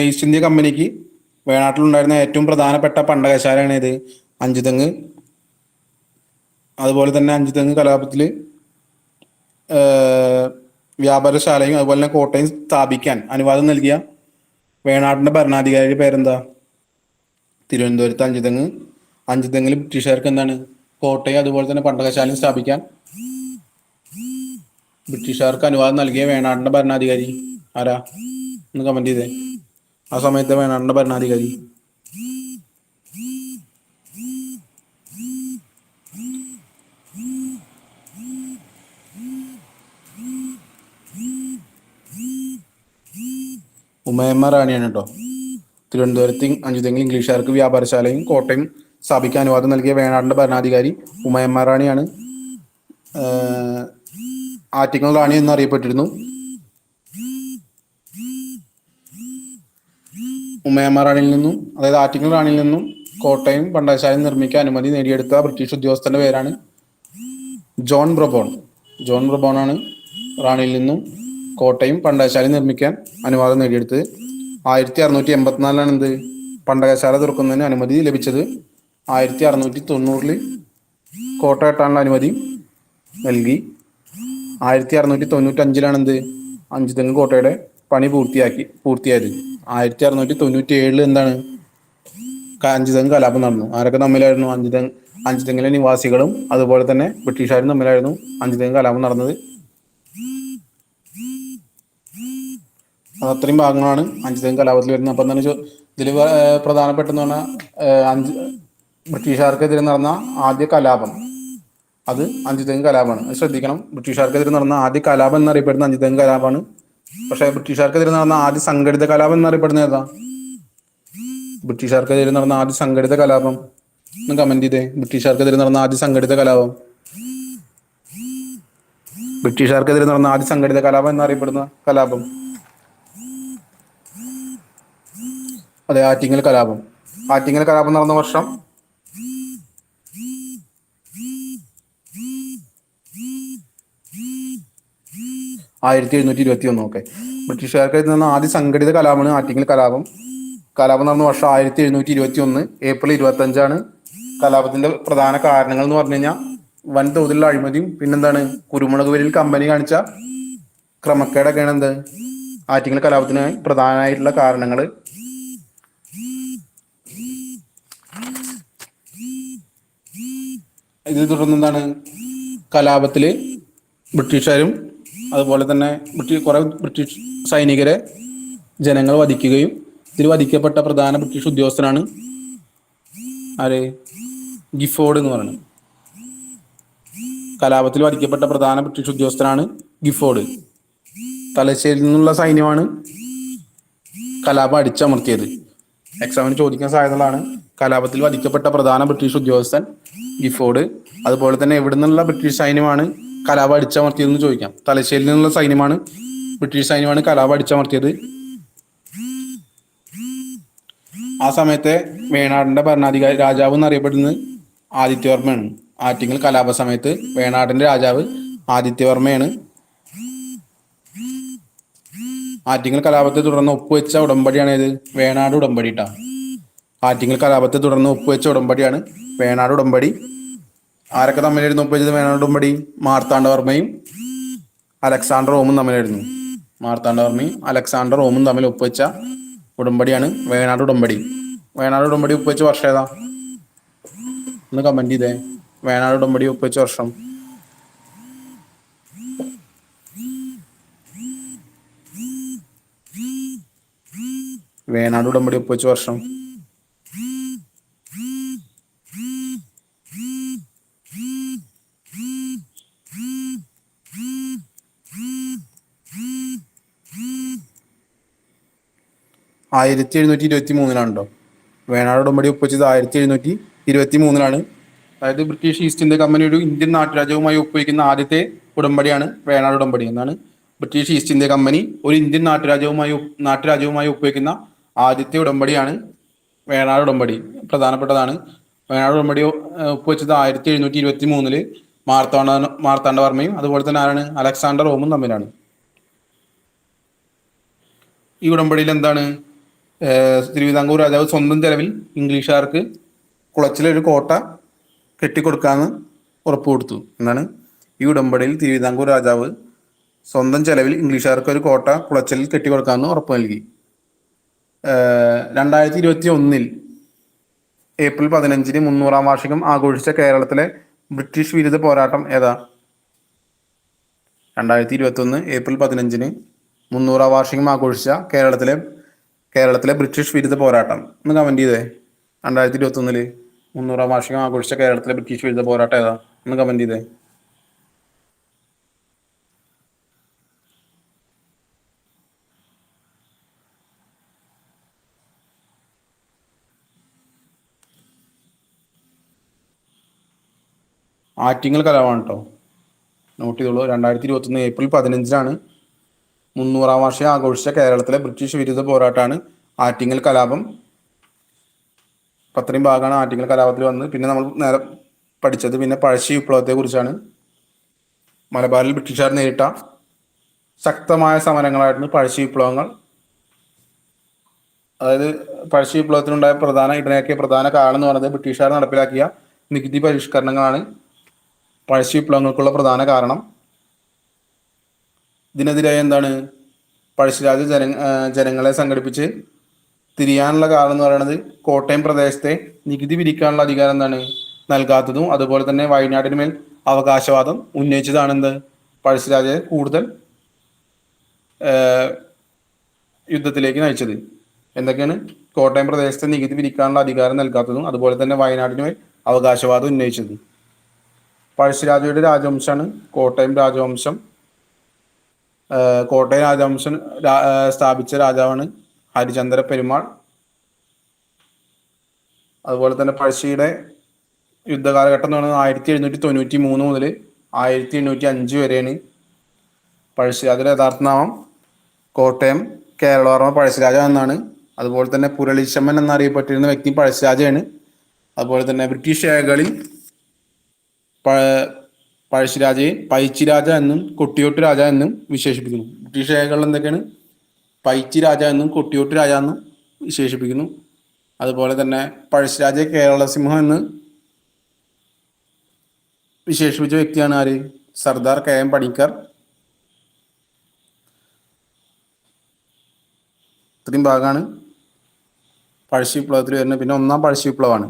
[SPEAKER 1] ഈസ്റ്റ് ഇന്ത്യ കമ്പനിക്ക് വയനാട്ടിലുണ്ടായിരുന്ന ഏറ്റവും പ്രധാനപ്പെട്ട പണ്ടകശാലയാണ് ഇത് അഞ്ച് തെങ്ങ്. അതുപോലെ തന്നെ അഞ്ച് തെങ്ങ് കലാപത്തിൽ വ്യാപാരശാലയും അതുപോലെ തന്നെ കോട്ടയും സ്ഥാപിക്കാൻ അനുവാദം നൽകിയ വേണാടിന്റെ ഭരണാധികാരിയുടെ പേരെന്താ? തിരുവനന്തപുരത്ത് അഞ്ചുതെങ്ങ്. അഞ്ചുതെങ്ങിൽ ബ്രിട്ടീഷുകാർക്ക് എന്താണ് കോട്ടയും അതുപോലെ തന്നെ പണ്ടകശാലയും സ്ഥാപിക്കാൻ ബ്രിട്ടീഷുകാർക്ക് അനുവാദം നൽകിയ വേണാടിന്റെ ഭരണാധികാരി ആരാ? ഒന്ന് കമന്റ് ചെയ്തേ. ആ സമയത്തെ വേണാടിന്റെ ഭരണാധികാരി ഉമയമ്മ റാണിയാണ് കേട്ടോ. തിരുവനന്തപുരത്ത് അഞ്ചുതെങ്ങിൽ ഇംഗ്ലീഷുകാർക്ക് വ്യാപാരശാലയും കോട്ടയും സ്ഥാപിക്കാൻ അനുവാദം നൽകിയ വേണാടിന്റെ ഭരണാധികാരി ഉമയമ്മ റാണിയാണ്. ആറ്റിങ്ങൽ റാണി എന്നറിയപ്പെട്ടിരുന്നു. ഉമയമ്മ റാണിയിൽ നിന്നും, അതായത് ആറ്റിങ്ങൽ റാണിയിൽ നിന്നും കോട്ടയും പണ്ടകശാലയും നിർമ്മിക്കാൻ അനുമതി നേടിയെടുത്ത ബ്രിട്ടീഷ് ഉദ്യോഗസ്ഥന്റെ പേരാണ് ജോൺ ബ്രബോൺ. ജോൺ ബ്രബോണാണ് റാണിയിൽ നിന്നും കോട്ടയും പണ്ടകശാലയും നിർമ്മിക്കാൻ അനുവാദം നേടിയെടുത്തത്. 1684 എന്ത് പണ്ടകശാല തുറക്കുന്നതിന് അനുമതി ലഭിച്ചത്. 1690 കോട്ട കെട്ടാനുള്ള അനുമതി നൽകി. 1695 എന്ത് അഞ്ചുതെങ്ങ് കോട്ടയുടെ പണി പൂർത്തിയായത്. 1697 എന്താണ് അഞ്ചുതെങ്ങ് കലാപം നടന്നു. ആരൊക്കെ തമ്മിലായിരുന്നു? അഞ്ചുതെങ്ങിലെ നിവാസികളും അതുപോലെ തന്നെ ബ്രിട്ടീഷുകാരും തമ്മിലായിരുന്നു അഞ്ചുതെങ്ങ് കലാപം നടന്നത്. അത്രയും ഭാഗങ്ങളാണ് അഞ്ചുതെങ്ങ് കലാപത്തിൽ വരുന്നത്. അപ്പം എന്താണ് ഇതിൽ പ്രധാനപ്പെട്ടെന്ന് പറഞ്ഞാൽ ബ്രിട്ടീഷുകാർക്കെതിരെ നടന്ന ആദ്യ കലാപം അത് അഞ്ചുതെങ്ങ് കലാപമാണ്. ശ്രദ്ധിക്കണം, ബ്രിട്ടീഷുകാർക്കെതിരെ നടന്ന ആദ്യ കലാപം എന്നറിയപ്പെടുന്ന അഞ്ചുതെങ്ങ് കലാപമാണ്. പക്ഷേ ബ്രിട്ടീഷുകാർക്കെതിരെ നടന്ന ആദ്യ സംഘടിത കലാപം എന്നറിയപ്പെടുന്നത് ഏതാ? ബ്രിട്ടീഷുകാർക്കെതിരെ നടന്ന ആദ്യ സംഘടിത കലാപം ഒന്ന് കമന്റ് ചെയ്തേ. ബ്രിട്ടീഷുകാർക്കെതിരെ നടന്ന ആദ്യ സംഘടിത കലാപം, ബ്രിട്ടീഷുകാർക്കെതിരെ നടന്ന ആദ്യ സംഘടിത കലാപം എന്നറിയപ്പെടുന്ന കലാപം, അതെ, ആറ്റിങ്ങൽ കലാപം. ആറ്റിങ്ങൽ കലാപം നടന്ന വർഷം 1721. ഓക്കെ, ബ്രിട്ടീഷുകാർക്കെതിരെ നടന്ന ആദ്യ സംഘടിത കലാപമാണ് ആറ്റിങ്ങൽ കലാപം. കലാപം നടന്ന വർഷം 1721 ഏപ്രിൽ 25. കലാപത്തിന്റെ പ്രധാന കാരണങ്ങൾ എന്ന് പറഞ്ഞു കഴിഞ്ഞാൽ വൻതോതിലുള്ള അഴിമതിയും പിന്നെന്താണ് കുരുമുളക് വരിയിൽ കമ്പനി കാണിച്ച ക്രമക്കേടൊക്കെയാണ് എന്ത് ആറ്റിങ്ങൽ കലാപത്തിന് പ്രധാനമായിട്ടുള്ള കാരണങ്ങൾ. ഇതിനെ തുടർന്ന് എന്താണ് കലാപത്തില് ബ്രിട്ടീഷുകാരും അതുപോലെ തന്നെ കുറെ ബ്രിട്ടീഷ് സൈനികരെ ജനങ്ങൾ വധിക്കുകയും ഇതിൽ വധിക്കപ്പെട്ട പ്രധാന ബ്രിട്ടീഷ് ഉദ്യോഗസ്ഥനാണ് ആര്? ഗിഫോർഡ് എന്ന് പറയുന്നത്. കലാപത്തിൽ വധിക്കപ്പെട്ട പ്രധാന ബ്രിട്ടീഷ് ഉദ്യോഗസ്ഥനാണ് ഗിഫോർഡ്. തലശ്ശേരിയിൽ നിന്നുള്ള സൈന്യമാണ് കലാപം അടിച്ചമർത്തിയത്. എക്സാമിന് ചോദിക്കാൻ സാധ്യതകളാണ്. കലാപത്തിൽ വധിക്കപ്പെട്ട പ്രധാന ബ്രിട്ടീഷ് ഉദ്യോഗസ്ഥൻ ഗിഫോർഡ്. അതുപോലെ തന്നെ എവിടെ നിന്നുള്ള ബ്രിട്ടീഷ് സൈന്യമാണ് കലാപം അടിച്ചമർത്തിയതെന്ന് ചോദിക്കാം. തലശ്ശേരിയിൽ നിന്നുള്ള സൈന്യമാണ്, ബ്രിട്ടീഷ് സൈന്യമാണ് കലാപം അടിച്ചമർത്തിയത്. ആ സമയത്തെ വേണാടിന്റെ ഭരണാധികാരി രാജാവ് എന്നറിയപ്പെടുന്നത് ആദിത്യവർമ്മയാണ്. ആറ്റിങ്ങൽ കലാപ സമയത്ത് വേണാടിന്റെ രാജാവ് ആദിത്യവർമ്മയാണ്. ആറ്റിങ്ങൽ കലാപത്തെ തുടർന്ന് ഒപ്പുവെച്ച ഉടമ്പടിയാണ് ഏത്? വേണാട് ഉടമ്പടി ട്ടാ. ആറ്റിങ്ങൽ കലാപത്തെ തുടർന്ന് ഒപ്പുവെച്ച ഉടമ്പടിയാണ് വേണാട് ഉടമ്പടി. ആരൊക്കെ തമ്മിലായിരുന്നു ഒപ്പുവെച്ചത്? വേണാട് ഉടമ്പടി മാർത്താണ്ഡവർമ്മയും അലക്സാണ്ടർ റോമും തമ്മിലായിരുന്നു. മാർത്താണ്ഡവർമ്മയും അലക്സാണ്ടർ റോമും തമ്മിൽ ഒപ്പുവെച്ച ഉടമ്പടിയാണ് വേണാട് ഉടമ്പടി. വേണാട് ഉടമ്പടി ഒപ്പുവെച്ച വർഷം ഏതാ? ഒന്ന് കമന്റ് ചെയ്തേ. വേണാട് ഉടമ്പടി ഒപ്പുവെച്ച വർഷം. വേണാട് ഉടമ്പടി ഒപ്പുവെച്ച വർഷം 1723 വേണാട് ഉടമ്പടി ഒപ്പുവെച്ചത് 1723. അതായത് ബ്രിട്ടീഷ് ഈസ്റ്റ് ഇന്ത്യ കമ്പനി ഒരു ഇന്ത്യൻ നാട്ടുരാജ്യവുമായി ഒപ്പുവെക്കുന്ന ആദ്യത്തെ ഉടമ്പടിയാണ് വേണാട് ഉടമ്പടി എന്നാണ്. ബ്രിട്ടീഷ് ഈസ്റ്റ് ഇന്ത്യ കമ്പനി ഒരു ഇന്ത്യൻ നാട്ടുരാജ്യവുമായി ഒപ്പുവെക്കുന്ന ആദ്യത്തെ ഉടമ്പടിയാണ് വേണാട് ഉടമ്പടി. പ്രധാനപ്പെട്ടതാണ്. വേണാട് ഉടമ്പടി ഒപ്പുവെച്ചത് 1723 മാർത്താണ്ഡവർമ്മയും അതുപോലെ തന്നെ ആരാണ്? അലക്സാണ്ടർ റോമും തമ്മിലാണ്. ഈ ഉടമ്പടിയിൽ എന്താണ്? തിരുവിതാംകൂർ രാജാവ് സ്വന്തം ചെലവിൽ ഇംഗ്ലീഷുകാർക്ക് കുളച്ചിലൊരു കോട്ട കെട്ടിക്കൊടുക്കാന്ന് ഉറപ്പ് കൊടുത്തു. എന്താണ്? ഈ ഉടമ്പടിയിൽ തിരുവിതാംകൂർ രാജാവ് സ്വന്തം ചെലവിൽ ഇംഗ്ലീഷുകാർക്ക് ഒരു കോട്ട കുളച്ചലിൽ കെട്ടിക്കൊടുക്കാമെന്ന് ഉറപ്പ് നൽകി. 2021 ഏപ്രിൽ 15 300-ാം വാർഷികം ആഘോഷിച്ച കേരളത്തിലെ ബ്രിട്ടീഷ് വിരുദ്ധ പോരാട്ടം ഏതാ? 2021 ഏപ്രിൽ 15 300-ാം വാർഷികം ആഘോഷിച്ച കേരളത്തിലെ ബ്രിട്ടീഷ് വിരുദ്ധ പോരാട്ടം ഒന്ന് കമന്റ് ചെയ്തേ. 2021 300-ാം വാർഷികം ആഘോഷിച്ച കേരളത്തിലെ ബ്രിട്ടീഷ് വിരുദ്ധ പോരാട്ടം ഏതാ? ഒന്ന് കമന്റ് ചെയ്തേ. ആറ്റിങ്ങൽ കലാപമാണ് കേട്ടോ, നോട്ട് ചെയ്തോളൂ. 2021 ഏപ്രിൽ 15 300-ാം വാർഷികം ആഘോഷിച്ച കേരളത്തിലെ ബ്രിട്ടീഷ് വിരുദ്ധ പോരാട്ടമാണ് ആറ്റിങ്ങൽ കലാപം. അത്രയും ഭാഗമാണ് ആറ്റിങ്ങൽ കലാപത്തിൽ വന്ന്. പിന്നെ നമ്മൾ നേരെ പഠിച്ചത് പിന്നെ പഴശ്ശി വിപ്ലവത്തെ കുറിച്ചാണ്. മലബാറിൽ ബ്രിട്ടീഷുകാർ നേരിട്ട ശക്തമായ സമരങ്ങളായിരുന്നു പഴശ്ശി വിപ്ലവങ്ങൾ. അതായത് പഴശ്ശി വിപ്ലവത്തിനുണ്ടായ പ്രധാന കാരണം എന്ന് പറയുന്നത് ബ്രിട്ടീഷുകാർ നടപ്പിലാക്കിയ നികുതി പരിഷ്കരണങ്ങളാണ് പഴശ്ശി വിപ്ലവങ്ങൾക്കുള്ള പ്രധാന കാരണം. ഇതിനെതിരായി എന്താണ് പഴശ്ശിരാജ ജനങ്ങളെ സംഘടിപ്പിച്ച് തിരിയാനുള്ള കാരണം എന്ന് പറയുന്നത് കോട്ടയം പ്രദേശത്തെ നികുതി പിരിക്കാനുള്ള അധികാരം എന്താണ് നൽകാത്തതും, അതുപോലെ തന്നെ വയനാടിന് മേൽ അവകാശവാദം ഉന്നയിച്ചതാണ് എന്ത് പഴശ്ശിരാജയെ കൂടുതൽ യുദ്ധത്തിലേക്ക് നയിച്ചത്. എന്തൊക്കെയാണ്? കോട്ടയം പ്രദേശത്തെ നികുതി പിരിക്കാനുള്ള അധികാരം നൽകാത്തതും, അതുപോലെ തന്നെ വയനാടിന് മേൽ അവകാശവാദം ഉന്നയിച്ചത്. പഴശ്ശിരാജയുടെ രാജവംശമാണ് കോട്ടയം രാജവംശം. കോട്ടയം രാജവംശം സ്ഥാപിച്ച രാജാവാണ് ഹരിചന്ദ്ര പെരുമാൾ. അതുപോലെ തന്നെ പഴശ്ശിയുടെ യുദ്ധകാലഘട്ടം എന്ന് പറയുന്നത് 1793 മുതൽ 1805 വരെയാണ്. പഴശ്ശിരാജയുടെ യഥാർത്ഥ നാമം കോട്ടയം കേരളവർമ്മ പഴശ്ശിരാജ എന്നാണ്. അതുപോലെ തന്നെ പുരളിച്ചമ്മൻ എന്നറിയപ്പെട്ടിരുന്ന വ്യക്തി പഴശ്ശിരാജയാണ്. അതുപോലെ തന്നെ ബ്രിട്ടീഷ് രേഖകളിൽ പഴശ്ശിരാജയെ പൈച്ചി രാജ എന്നും കൊട്ടിയോട്ട് രാജ എന്നും വിശേഷിപ്പിക്കുന്നു. ബ്രിട്ടീഷ് രേഖകളിൽ എന്തൊക്കെയാണ്? പൈച്ചി രാജ എന്നും കൊട്ടിയോട്ട് രാജ എന്നും വിശേഷിപ്പിക്കുന്നു. അതുപോലെ തന്നെ പഴശ്ശിരാജയെ കേരള സിംഹം എന്ന് വിശേഷിപ്പിച്ച വ്യക്തിയാണ് ആര്? സർദാർ KM പണിക്കർ. ഇത്രയും ഭാഗമാണ് പഴശ്ശി വിപ്ലവത്തിൽ വരുന്നത്. പിന്നെ ഒന്നാം പഴശ്ശി വിപ്ലവമാണ്.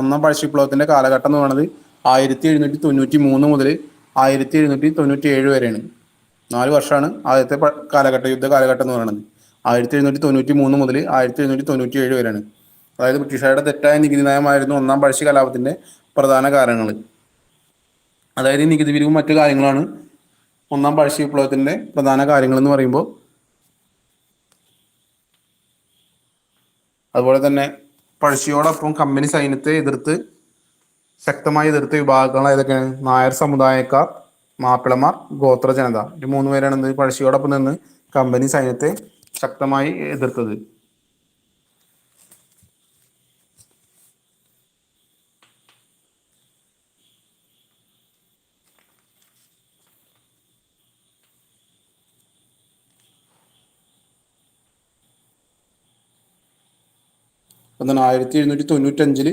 [SPEAKER 1] ഒന്നാം പഴശ്ശി വിപ്ലവത്തിന്റെ കാലഘട്ടം എന്ന് പറയുന്നത് 1793 മുതൽ 1797 വരെയാണ്. 4 വർഷമാണ് ആദ്യത്തെ യുദ്ധ കാലഘട്ടം എന്ന് പറയുന്നത്. 1793 മുതൽ 1797 വരെയാണ്. അതായത് ബ്രിട്ടീഷുകാരുടെ തെറ്റായ നികുതി നയമായിരുന്നു ഒന്നാം പഴശ്ശി കലാപത്തിന്റെ പ്രധാന കാരണങ്ങൾ. അതായത് നികുതി പിരിവും മറ്റു കാര്യങ്ങളാണ് ഒന്നാം പഴശ്ശി വിപ്ലവത്തിന്റെ പ്രധാന കാര്യങ്ങൾ എന്ന് പറയുമ്പോൾ. അതുപോലെ തന്നെ പഴശ്ശിയോടൊപ്പം കമ്പനി സൈന്യത്തെ ശക്തമായി എതിർത്ത വിഭാഗങ്ങൾ ഏതൊക്കെയാണ്? നായർ സമുദായക്കാർ, മാപ്പിളമാർ, ഗോത്ര ജനത. ഈ 3 പേരാണ് പഴശ്ശിയോടൊപ്പം നിന്ന് കമ്പനി സൈന്യത്തെ ശക്തമായി എതിർത്തത്. എന്താണ് 1795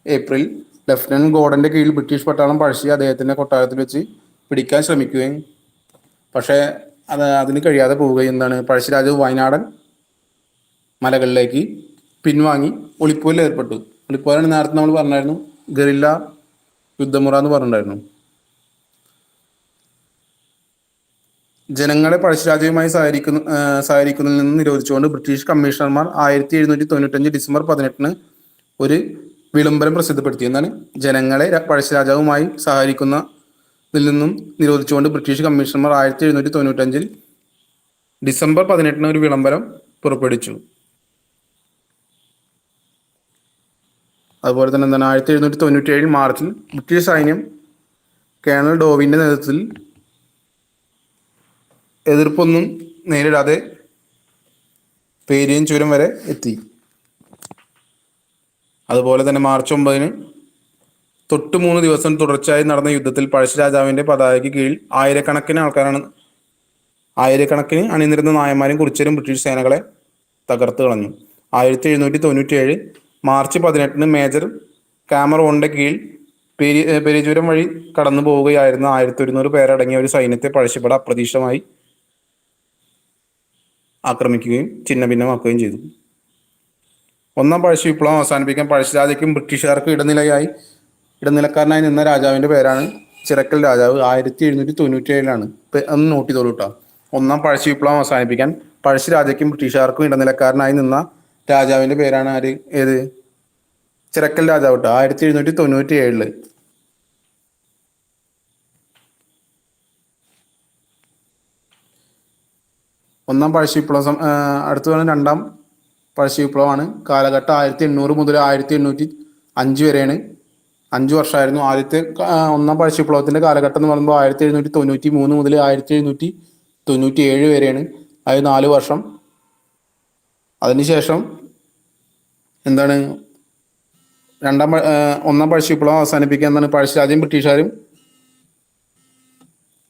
[SPEAKER 1] ഏപ്രിൽ ലഫ്റ്റനന്റ് ഗോർഡന്റെ കീഴിൽ ബ്രിട്ടീഷ് പട്ടാളം പഴശ്ശി അദ്ദേഹത്തിന്റെ കൊട്ടാരത്തിൽ വെച്ച് പിടിക്കാൻ ശ്രമിക്കുകയും പക്ഷേ അതിന് കഴിയാതെ പോവുകയും എന്താണ് പഴശ്ശിരാജാവ് വയനാടൻ മലകളിലേക്ക് പിൻവാങ്ങി ഒളിപ്പോരിൽ ഏർപ്പെട്ടു. ഒളിപ്പോരാണ് നേരത്തെ നമ്മൾ പറഞ്ഞായിരുന്നു, ഗറില്ല യുദ്ധമുറ എന്ന് പറഞ്ഞിട്ടുണ്ടായിരുന്നു. ജനങ്ങളെ പഴശ്ശിരാജയുമായി സഹകരിക്കുന്നതിൽ നിന്ന് നിരോധിച്ചുകൊണ്ട് ബ്രിട്ടീഷ് കമ്മീഷണർമാർ 1795 ഡിസംബർ 18 ഒരു വിളംബരം പ്രസിദ്ധപ്പെടുത്തി. എന്താണ്? ജനങ്ങളെ പഴശ്ശിരാജാവുമായി സഹകരിക്കുന്നതിൽ നിന്നും നിരോധിച്ചുകൊണ്ട് ബ്രിട്ടീഷ് കമ്മീഷണർമാർ 1795 ഡിസംബർ 18 ഒരു വിളംബരം പുറപ്പെടുവിച്ചു. അതുപോലെ തന്നെ എന്താണ് 1797 മാർച്ചിൽ ബ്രിട്ടീഷ് സൈന്യം കേണൽ ഡോവിന്റെ നേതൃത്വത്തിൽ എതിർപ്പൊന്നും നേരിടാതെ പേരിയൻ ചുരം വരെ എത്തി. അതുപോലെ തന്നെ മാർച്ച് 9 തൊട്ട് 3 ദിവസം തുടർച്ചയായി നടന്ന യുദ്ധത്തിൽ പഴശ്ശിരാജാവിന്റെ പതാകയ്ക്ക് കീഴിൽ ആയിരക്കണക്കിന് അണിനിരുന്ന നായന്മാരും കുറിച്ചരും ബ്രിട്ടീഷ് സേനകളെ തകർത്ത് കളഞ്ഞു. 1797 മാർച്ച് 18 മേജർ കാമറോണിന്റെ കീഴിൽ പെരിചൂരം വഴി കടന്നു പോവുകയായിരുന്ന 1100 പേരടങ്ങിയ ഒരു സൈന്യത്തെ പഴശ്ശിപ്പട അപ്രതീക്ഷിതമായി ആക്രമിക്കുകയും ഛിന്നഭിന്നമാക്കുകയും ചെയ്തു. ഒന്നാം പഴശ്ശി വിപ്ലവം അവസാനിപ്പിക്കാൻ പഴശ്ശിരാജയ്ക്കും ബ്രിട്ടീഷുകാർക്കും ഇടനിലക്കാരനായി നിന്ന രാജാവിന്റെ പേരാണ് ചിറക്കൽ രാജാവ്. 1797 ഒന്ന് നോട്ട് ചെയ്തോളൂ കേട്ടോ. ഒന്നാം പഴശ്ശി വിപ്ലവം അവസാനിപ്പിക്കാൻ പഴശ്ശിരാജയ്ക്കും ബ്രിട്ടീഷുകാർക്കും ഇടനിലക്കാരനായി നിന്ന രാജാവിന്റെ പേരാണ് ഏത്? ചിറക്കൽ രാജാവ് കേട്ടോ. 1797. ഒന്നാം പഴശ്ശി വിപ്ലവം. അടുത്ത പറഞ്ഞ രണ്ടാം പഴശ്ശി വിപ്ലവമാണ്. കാലഘട്ടം 1800 മുതൽ 1805 വരെയാണ്. 5 വർഷമായിരുന്നു. ഒന്നാം പഴശ്ശി വിപ്ലവത്തിന്റെ കാലഘട്ടം എന്ന് പറയുമ്പോൾ 1793 മുതൽ 1797 വരെയാണ്. അതായത് 4 വർഷം. അതിനുശേഷം എന്താണ് ഒന്നാം പഴശ്ശി വിപ്ലവം അവസാനിപ്പിക്കാൻ എന്താണ് പഴശ്ശിരാജയും ബ്രിട്ടീഷുകാരും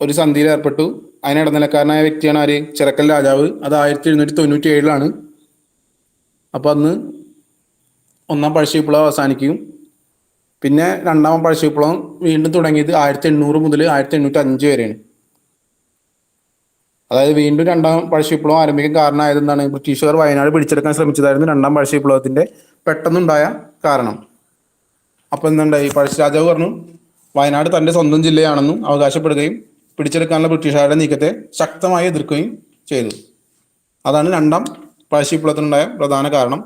[SPEAKER 1] ഒരു സന്ധിയിൽ ഏർപ്പെട്ടു. അതിന് ഇടനിലക്കാരനായ വ്യക്തിയാണ് ആര്? ചിറക്കൽ രാജാവ്. അത് 1797. അപ്പോൾ അന്ന് ഒന്നാം പഴശ്ശി വിപ്ലവം അവസാനിക്കും. പിന്നെ രണ്ടാം പഴശ്ശി വിപ്ലവം വീണ്ടും തുടങ്ങിയത് 1800 മുതൽ 1805 വരെയാണ്. അതായത് വീണ്ടും രണ്ടാം പഴശ്ശി വിപ്ലവം ആരംഭിക്കാൻ കാരണമായത് എന്താണ്? ബ്രിട്ടീഷുകാർ വയനാട് പിടിച്ചെടുക്കാൻ ശ്രമിച്ചതായിരുന്നു രണ്ടാം പഴശ്ശി വിപ്ലവത്തിന്റെ പെട്ടെന്നുണ്ടായ കാരണം. അപ്പോൾ എന്തുണ്ടായി? പഴശ്ശിരാജാവ് പറഞ്ഞു വയനാട് തന്റെ സ്വന്തം ജില്ലയാണെന്നും അവകാശപ്പെടുകയും പിടിച്ചെടുക്കാനുള്ള ബ്രിട്ടീഷുകാരുടെ നീക്കത്തെ ശക്തമായി എതിർക്കുകയും ചെയ്തു. അതാണ് രണ്ടാം പഴശ്ശി വിപ്ലവത്തിനുണ്ടായ പ്രധാന കാരണം.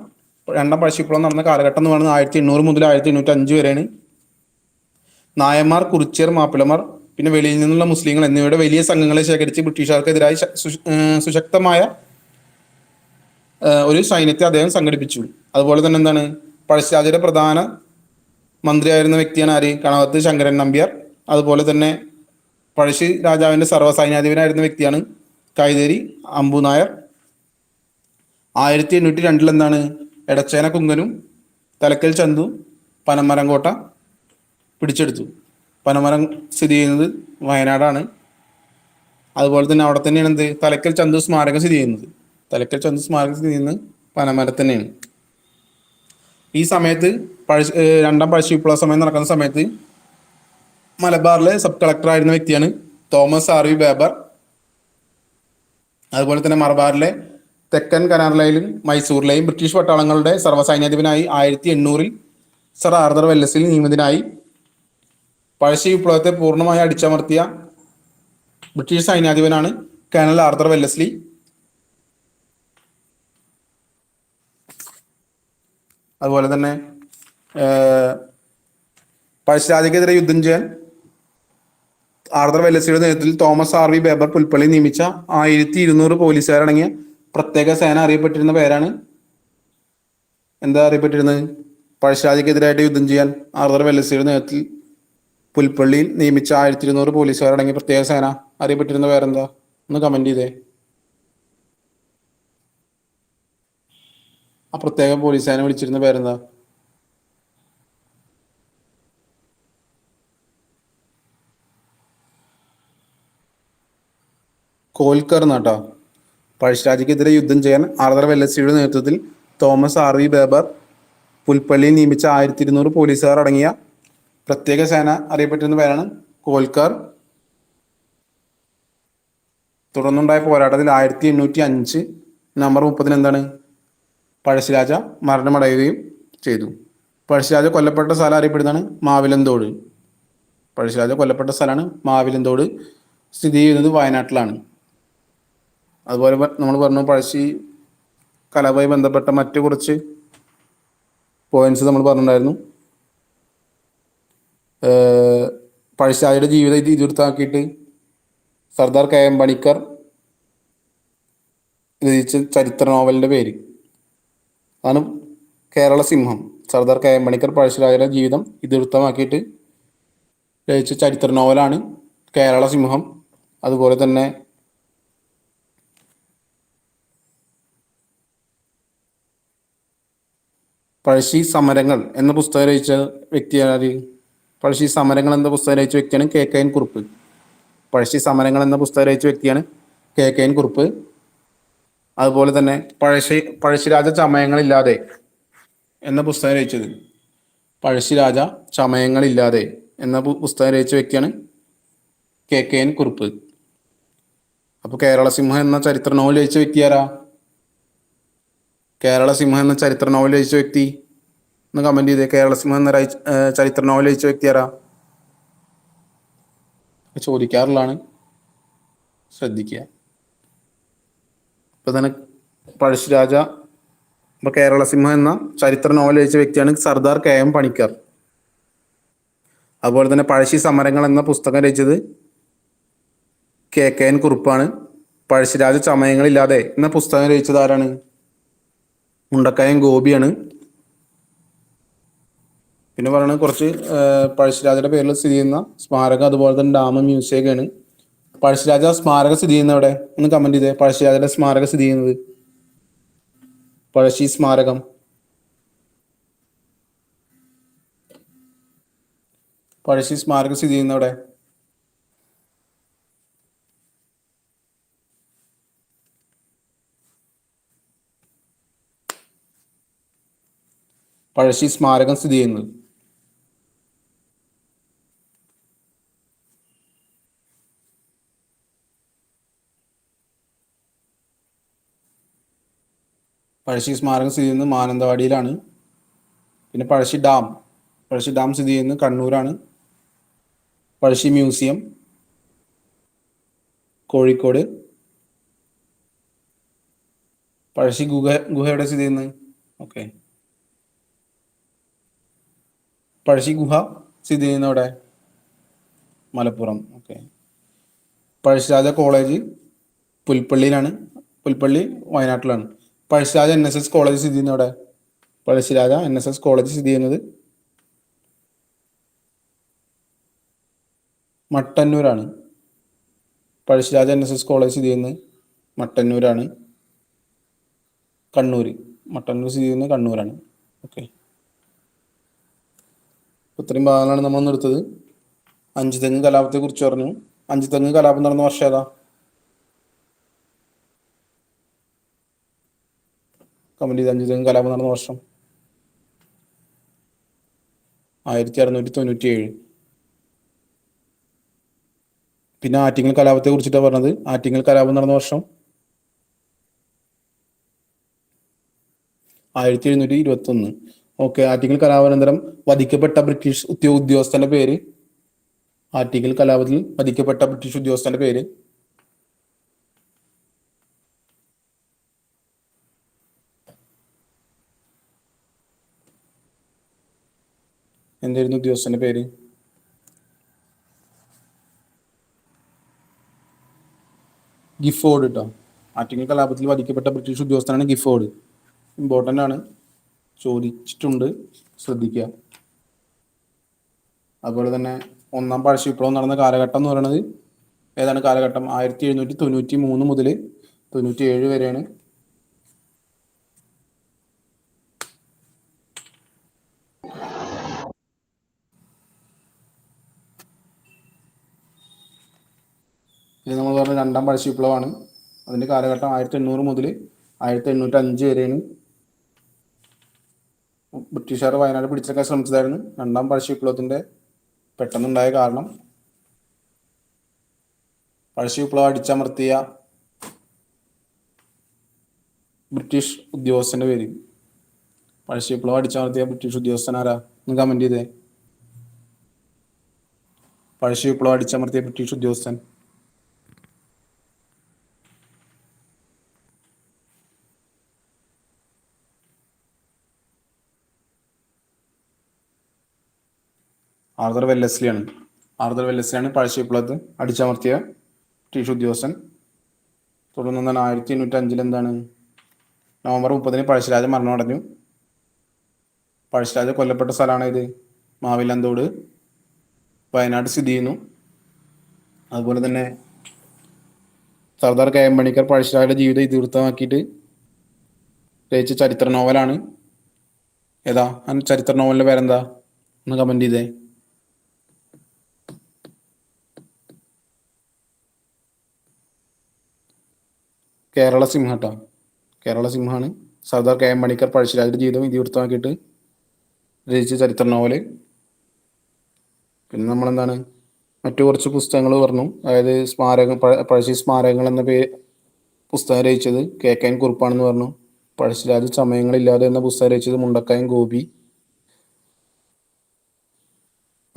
[SPEAKER 1] രണ്ടാം പഴശ്ശി വിപ്ലവം നടന്ന കാലഘട്ടം എന്ന് പറയുന്നത് 1800 മുതൽ 1805 വരെയാണ്. നായന്മാർ, കുറിച്യർ, മാപ്പിളമാർ, പിന്നെ വെളിയിൽ നിന്നുള്ള മുസ്ലിങ്ങൾ എന്നിവയുടെ വലിയ സംഘങ്ങളെ ശേഖരിച്ച് ബ്രിട്ടീഷുകാർക്കെതിരായി സുശക്തമായ ഒരു സൈന്യത്തെ അദ്ദേഹം സംഘടിപ്പിച്ചു. അതുപോലെ തന്നെ എന്താണ് പഴശ്ശിരാജയുടെ പ്രധാന മന്ത്രിയായിരുന്ന വ്യക്തിയാണ് ആര്? കണവത്ത് ശങ്കരൻ നമ്പ്യാർ. അതുപോലെ തന്നെ പഴശ്ശി രാജാവിന്റെ സർവ്വസൈന്യാധിപനായിരുന്ന വ്യക്തിയാണ് കൈതേരി അമ്പു നായർ. 1802 എന്താണ് എടച്ചേന കുങ്കനും തലക്കൽ ചന്തു പനമരം കോട്ട പിടിച്ചെടുത്തു. പനമരം സ്ഥിതി ചെയ്യുന്നത് വയനാടാണ്. അതുപോലെ തന്നെ അവിടെ തന്നെയാണ് തലക്കൽ ചന്തു സ്മാരകം സ്ഥിതി ചെയ്യുന്നത്. തലക്കൽ ചന്തു സ്മാരകം സ്ഥിതി ചെയ്യുന്നത് പനമരം തന്നെയാണ്. ഈ സമയത്ത് രണ്ടാം പഴശ്ശി വിപ്ലവ സമയം നടക്കുന്ന സമയത്ത് മലബാറിലെ സബ് കളക്ടർ ആയിരുന്ന വ്യക്തിയാണ് തോമസ് ആർ വി ബേബർ. അതുപോലെ തന്നെ മലബാറിലെ തെക്കൻ കനാറിലെയും മൈസൂരിലെയും ബ്രിട്ടീഷ് പട്ടാളങ്ങളുടെ സർവ്വസൈന്യാധിപനായി 1800 സർ ആർതർ വെല്ലസ്ലി നിയമിതനായി. പഴശ്ശി വിപ്ലവത്തെ പൂർണ്ണമായി അടിച്ചമർത്തിയ ബ്രിട്ടീഷ് സൈന്യാധിപനാണ് കേണൽ ആർതർ വെല്ലസ്ലി. അതുപോലെ തന്നെ പഴശ്ശിരാജയ്ക്കെതിരെ യുദ്ധം ചെയ്യാൻ ആർതർ വെല്ലസ്ലിയുടെ നേതൃത്വത്തിൽ Thomas R V Baber Pulpally നിയമിച്ച 1200 പോലീസുകാരടങ്ങിയ പ്രത്യേക സേന അറിയപ്പെട്ടിരുന്ന പേരാണ് എന്താ അറിയപ്പെട്ടിരുന്നത്? പഴശ്ശിരാജയ്ക്കെതിരായിട്ട് യുദ്ധം ചെയ്യാൻ ആർതർ വെല്ലസ്ലിയുടെ നേതൃത്വത്തിൽ പുൽപ്പള്ളിയിൽ നിയമിച്ച 1200 പോലീസുകാരടങ്ങിയ പ്രത്യേക സേന അറിയപ്പെട്ടിരുന്ന പേരെന്താ? ഒന്ന് കമന്റ് ചെയ്തേ. ആ പ്രത്യേക പോലീസ് സേന വിളിച്ചിരുന്ന പേരെന്താ? കോൽക്കർ എന്നാട്ടോ. പഴശ്ശിരാജയ്ക്കെതിരെ യുദ്ധം ചെയ്യാൻ ആർതർ വെല്ലസ്ലിയുടെ നേതൃത്വത്തിൽ തോമസ് ആർ വി ബേബർ പുൽപ്പള്ളിയിൽ നിയമിച്ച 1200 പോലീസുകാർ അടങ്ങിയ പ്രത്യേക സേന അറിയപ്പെട്ടിരുന്ന പേരാണ് കോൽക്കർ. തുടർന്നുണ്ടായ പോരാട്ടത്തിൽ 1805 നവംബർ 30 എന്താണ് പഴശ്ശിരാജ മരണമടയുകയും ചെയ്തു. പഴശ്ശിരാജ കൊല്ലപ്പെട്ട സ്ഥലം അറിയപ്പെടുന്നതാണ് മാവിലന്തോട്. പഴശ്ശിരാജ കൊല്ലപ്പെട്ട സ്ഥലമാണ് മാവിലന്തോട്. സ്ഥിതി ചെയ്യുന്നത് വയനാട്ടിലാണ്. അതുപോലെ നമ്മൾ പറഞ്ഞു പഴശ്ശി കലവുമായി ബന്ധപ്പെട്ട മറ്റു കുറച്ച് പോയിന്റ്സ് നമ്മൾ പറഞ്ഞിട്ടുണ്ടായിരുന്നു. പഴശ്ശിരാജയുടെ ജീവിതം ഇതിവൃത്താക്കിയിട്ട് സർദാർ KM പണിക്കർ രചിച്ച ചരിത്ര നോവലിന്റെ പേര് അതാണ് കേരള സിംഹം. സർദാർ KM പണിക്കർ പഴശ്ശിരാജയുടെ ജീവിതം ഇതിവൃത്തമാക്കിയിട്ട് രചിച്ച ചരിത്ര നോവലാണ് കേരള സിംഹം. അതുപോലെ തന്നെ പഴശ്ശി സമരങ്ങൾ എന്ന പുസ്തകം രചിച്ച വ്യക്തിയാണ് പഴശ്ശി സമരങ്ങൾ എന്ന പുസ്തകം രചിച്ച വ്യക്തിയാണ് KKN കുറുപ്പ്. പഴശ്ശി സമരങ്ങൾ എന്ന പുസ്തകം രചിച്ച വ്യക്തിയാണ് KKN കുറുപ്പ്. അതുപോലെ തന്നെ പഴശ്ശിരാജ ചമയങ്ങളില്ലാതെ എന്ന പുസ്തകം രചിച്ചത് പഴശ്ശിരാജ ചമയങ്ങളില്ലാതെ എന്ന പുസ്തകം രചിച്ച വ്യക്തിയാണ് KKN കുറുപ്പ്. അപ്പോൾ കേരളസിംഹം എന്ന ചരിത്ര നോവൽ രചിച്ച വ്യക്തി ആരാ? കേരളസിംഹം എന്ന ചരിത്ര നോവൽ രചിച്ച വ്യക്തി ഒന്ന് കമന്റ് ചെയ്തേ. കേരളസിംഹം എന്ന ചരിത്ര നോവൽ രചിച്ച വ്യക്തി ആരാ? ചോദിക്കാറുള്ളതാണ്, ശ്രദ്ധിക്കുക. ഇപ്പൊ തന്നെ പഴശ്ശിരാജ ഇപ്പൊ കേരളസിംഹം എന്ന ചരിത്ര നോവൽ രചിച്ച വ്യക്തിയാണ് സർദാർ KM പണിക്കർ. അതുപോലെ തന്നെ പഴശ്ശി സമരങ്ങൾ എന്ന പുസ്തകം രചിച്ചത് KKN കുറുപ്പാണ്. പഴശ്ശിരാജ ചമയങ്ങളില്ലാതെ എന്ന പുസ്തകം രചിച്ചത് ആരാണ്? മുണ്ടക്കയം ഗോപിയാണ്. പിന്നെ പറയുന്നത് കുറച്ച് പഴശ്ശിരാജയുടെ പേരിൽ സ്ഥിതി ചെയ്യുന്ന സ്മാരകം, അതുപോലെ തന്നെ ഡാം, മ്യൂസിയം ഒക്കെയാണ്. പഴശ്ശിരാജ സ്മാരകം സ്ഥിതി ചെയ്യുന്ന എവിടെ? ഒന്ന് കമന്റ് ചെയ്തേ. പഴശ്ശിരാജയുടെ സ്മാരകം സ്ഥിതി ചെയ്യുന്നത്, പഴശ്ശി സ്മാരകം പഴശ്ശി സ്മാരകം സ്ഥിതി ചെയ്യുന്ന എവിടെ? പഴശ്ശി സ്മാരകം സ്ഥിതി ചെയ്യുന്നത് പഴശ്ശി സ്മാരകം സ്ഥിതി ചെയ്യുന്നത് മാനന്തവാടിയിലാണ്. പിന്നെ പഴശ്ശി ഡാം സ്ഥിതി ചെയ്യുന്നത് കണ്ണൂരാണ്. പഴശ്ശി മ്യൂസിയം കോഴിക്കോട്. പഴശ്ശി ഗുഹ എവിടെ സ്ഥിതി ചെയ്യുന്നത്? ഓക്കെ, പഴശ്ശി ഗുഹ സ്ഥിതി ചെയ്യുന്ന എവിടെ? മലപ്പുറം. ഓക്കെ. പഴശ്ശിരാജ കോളേജ് പുൽപ്പള്ളിയിലാണ്, പുൽപ്പള്ളി വയനാട്ടിലാണ്. പഴശ്ശിരാജ NSS കോളേജ് സ്ഥിതി ചെയ്യുന്ന എവിടെ? പഴശ്ശിരാജ NSS കോളേജ് സ്ഥിതി ചെയ്യുന്നത് മട്ടന്നൂരാണ്. പഴശ്ശിരാജ NSS കോളേജ് സ്ഥിതി ചെയ്യുന്നത് മട്ടന്നൂരാണ്. കണ്ണൂര്, മട്ടന്നൂർ സ്ഥിതി ചെയ്യുന്നത് കണ്ണൂരാണ്. ഓക്കെ, ഇത്രയും ഭാഗങ്ങളാണ് നമ്മൾ നിർത്തത്. അഞ്ചുതെങ്ങ് കലാപത്തെ കുറിച്ച് പറഞ്ഞു. അഞ്ചുതെങ്ങ് കലാപം നടന്ന വർഷം ഏതാ? കമന്റ് ചെയ്ത്. അഞ്ചുതെങ്ങ് കലാപം നടന്ന വർഷം 1697. പിന്നെ ആറ്റിങ്ങൽ കലാപത്തെ കുറിച്ചിട്ടാണ് പറഞ്ഞത്. ആറ്റിങ്ങൽ കലാപം നടന്ന വർഷം 1721. ഓക്കെ. ആറ്റിങ്ങൽ കലാപാനന്തരം വധിക്കപ്പെട്ട ബ്രിട്ടീഷ് ഉദ്യോഗസ്ഥന്റെ പേര്? ആറ്റിങ്ങൽ കലാപത്തിൽ വധിക്കപ്പെട്ട ബ്രിട്ടീഷ് ഉദ്യോഗസ്ഥന്റെ പേര്? എന്തായിരുന്നു ഉദ്യോഗസ്ഥന്റെ പേര്? ഗിഫോർഡ് കേട്ടോ. ആറ്റിങ്ങൽ കലാപത്തിൽ വധിക്കപ്പെട്ട ബ്രിട്ടീഷ് ഉദ്യോഗസ്ഥനാണ് ഗിഫോർഡ്. ഇമ്പോർട്ടൻ്റ് ആണ്, ചോദിച്ചിട്ടുണ്ട്, ശ്രദ്ധിക്കുക. അതുപോലെ തന്നെ ഒന്നാം പഴശ്ശി വിപ്ലവം നടന്ന കാലഘട്ടം എന്ന് പറയുന്നത് ഏതാണ് കാലഘട്ടം? 1793 മുതൽ 97 വരെയാണ്. ഇത് നമ്മൾ പറഞ്ഞ രണ്ടാം പഴശ്ശി വിപ്ലവമാണ്. അതിന്റെ കാലഘട്ടം 1800 മുതൽ 1805 വരെയാണ്. ബ്രിട്ടീഷുകാർ വയനാട് പിടിച്ചെടുക്കാൻ ശ്രമിച്ചതായിരുന്നു. രണ്ടാം പഴശ്ശി വിപ്ലവത്തിന്റെ പെട്ടെന്നുണ്ടായ കാരണം പഴശ്ശി വിപ്ലവം അടിച്ചമർത്തിയ ബ്രിട്ടീഷ് ഉദ്യോഗസ്ഥന്റെ പേര്? പഴശ്ശി വിപ്ലവം അടിച്ചമർത്തിയ ബ്രിട്ടീഷ് ഉദ്യോഗസ്ഥൻ ആരാ? ഒന്ന് കമന്റ് ചെയ്തേ. പഴശ്ശി വിപ്ലവം അടിച്ചമർത്തിയ ബ്രിട്ടീഷ് ഉദ്യോഗസ്ഥൻ? ആർതർ വെല്ലസ്ലിയാണ്. ആർതർ വെല്ലസ്ലിയാണ് പഴശ്ശി വിപ്ലവത്തെ അടിച്ചമർത്തിയ ബ്രിട്ടീഷ് ഉദ്യോഗസ്ഥൻ. തുടർന്ന് എന്താണ് 1805 എന്താണ് നവംബർ 30 പഴശ്ശിരാജ മരണമടഞ്ഞു. പഴശ്ശിരാജ കൊല്ലപ്പെട്ട സ്ഥലമാണ് ഇത് മാവിലന്തോട്, വയനാട് സ്ഥിതി ചെയ്യുന്നു. അതുപോലെ തന്നെ സർദാർ KM പണിക്കർ പഴശ്ശിരാജയുടെ ജീവിതം ഇതിവൃത്തമാക്കിയിട്ട് രചിച്ച ചരിത്ര നോവലാണ് ഏതാ? ചരിത്ര നോവലിന്റെ പേരെന്താ? ഒന്ന് കമന്റ് ചെയ്തേ. കേരളസിംഹം കേട്ടോ. കേരളസിംഹമാണ് സർദാർ KM പണിക്കർ പഴശ്ശിരാജയുടെ ജീവിതം ഇതിവൃത്തമാക്കിയിട്ട് രചിച്ച ചരിത്ര നോവല്. പിന്നെ നമ്മളെന്താണ് മറ്റു കുറച്ച് പുസ്തകങ്ങൾ പറഞ്ഞു. അതായത് പഴശ്ശി സ്മാരകങ്ങൾ എന്ന പുസ്തകം രചിച്ചത് KK കുറുപ്പാണെന്ന് പറഞ്ഞു. പഴശ്ശിരാജ ചമയങ്ങളില്ലാതെ എന്ന പുസ്തകം രചിച്ചത് മുണ്ടക്കയം ഗോപി.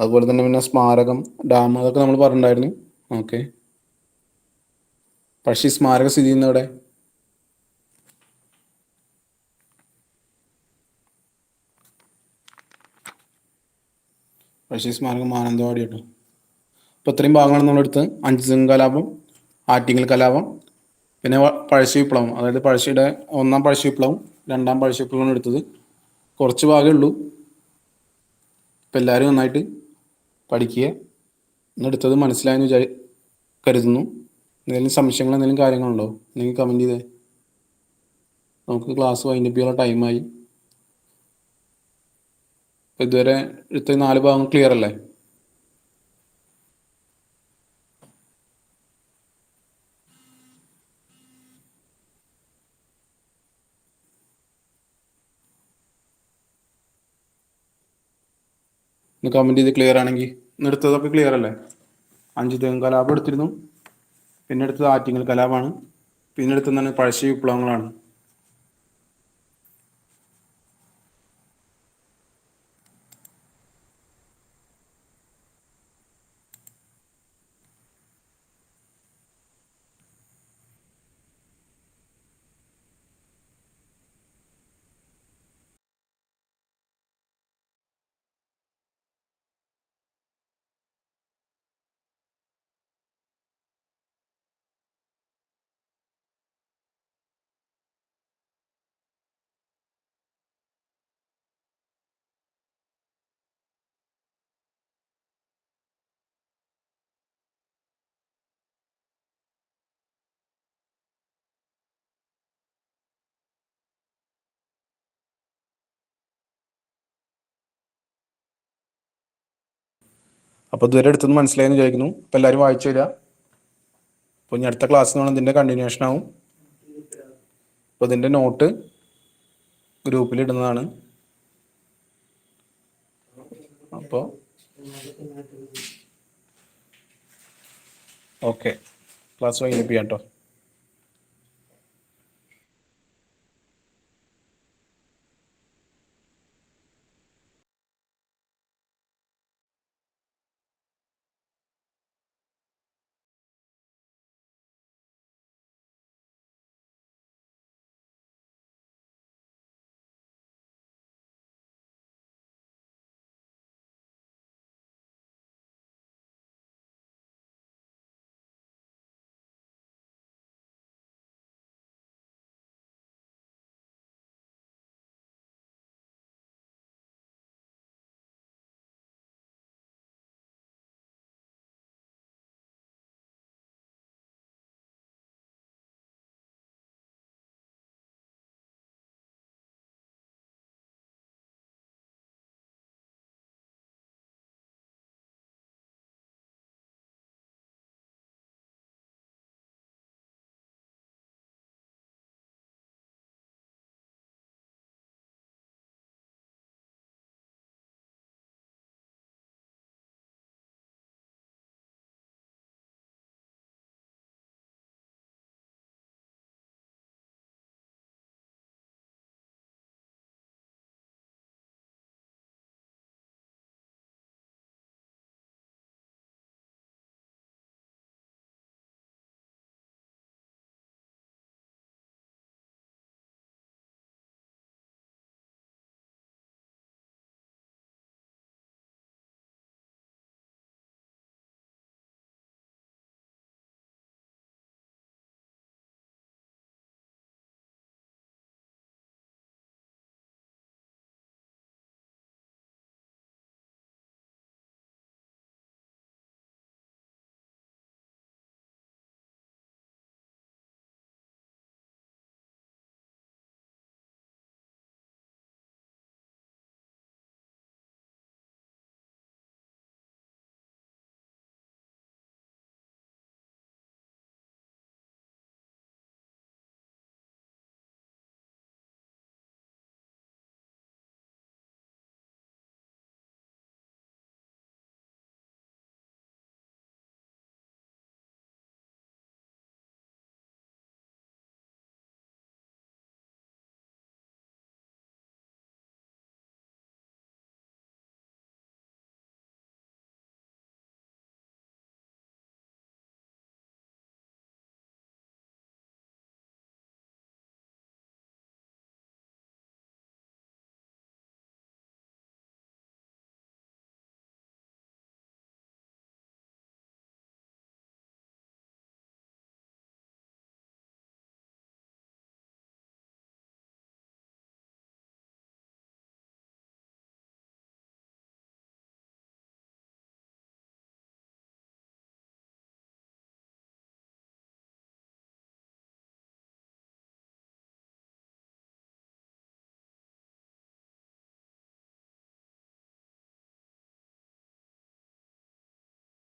[SPEAKER 1] അതുപോലെ തന്നെ പിന്നെ സ്മാരകം, ഡാം, അതൊക്കെ നമ്മൾ പറഞ്ഞിട്ടുണ്ടായിരുന്നു. ഓക്കെ. പഴശ്ശി സ്മാരകം സ്ഥിതി ചെയ്യുന്നവിടെ? പഴശ്ശി സ്മാരകം മാനന്തവാടി കേട്ടോ. അപ്പോൾ ഇത്രയും ഭാഗങ്ങളാണ് നമ്മളെടുത്ത്. അഞ്ചുതെങ്ങ് കലാപം, ആറ്റിങ്ങൽ കലാപം, പിന്നെ പഴശ്ശി വിപ്ലവം, അതായത് പഴശ്ശിയുടെ ഒന്നാം പഴശ്ശി വിപ്ലവം, രണ്ടാം പഴശ്ശി വിപ്ലവമാണ് എടുത്തത്. കുറച്ച് ഭാഗമേ ഉള്ളൂ. ഇപ്പം എല്ലാവരും നന്നായിട്ട് പഠിക്കുക. ഇന്നെടുത്തത് മനസ്സിലായെന്ന് കരുതുന്നു. എന്തെങ്കിലും സംശയങ്ങൾ, എന്തെങ്കിലും കാര്യങ്ങളുണ്ടോ? അല്ലെങ്കിൽ കമൻറ്റ് ചെയ്തേ. നമുക്ക് ക്ലാസ് വൈൻഡപ്പ് ചെയ്യാനുള്ള ടൈമായി. അപ്പോൾ ഇതുവരെ എടുത്ത 4 ഭാഗം ക്ലിയർ അല്ലേ? ഒന്ന് കമൻറ്റ് ചെയ്ത് ക്ലിയർ ആണെങ്കിൽ. ഇന്നെടുത്തതൊക്കെ ക്ലിയർ അല്ലേ? അഞ്ചുതെങ്ങ് കലാപം എടുത്തിരുന്നു, പിന്നെ എടുത്തത് ആറ്റിങ്ങൽ കലാപമാണ്, പിന്നെ എടുത്തതാണ് പഴശ്ശി വിപ്ലവങ്ങളാണ്. അപ്പോൾ ഇതുവരെ എടുത്തെന്ന് മനസ്സിലായെന്ന് വിചാരിക്കുന്നു. അപ്പോൾ എല്ലാവരും വായിച്ചു തരിക. അപ്പോൾ ഇനി അടുത്ത ക്ലാസ്സിൽ നിന്ന് ഇതിൻ്റെ കണ്ടിന്യൂഷൻ ആവും. അപ്പോൾ ഇതിൻ്റെ നോട്ട് ഗ്രൂപ്പിൽ ഇടുന്നതാണ്. അപ്പോൾ ഓക്കെ, ക്ലാസ് വൈൻഡപ്പ് ചെയ്യാം കേട്ടോ.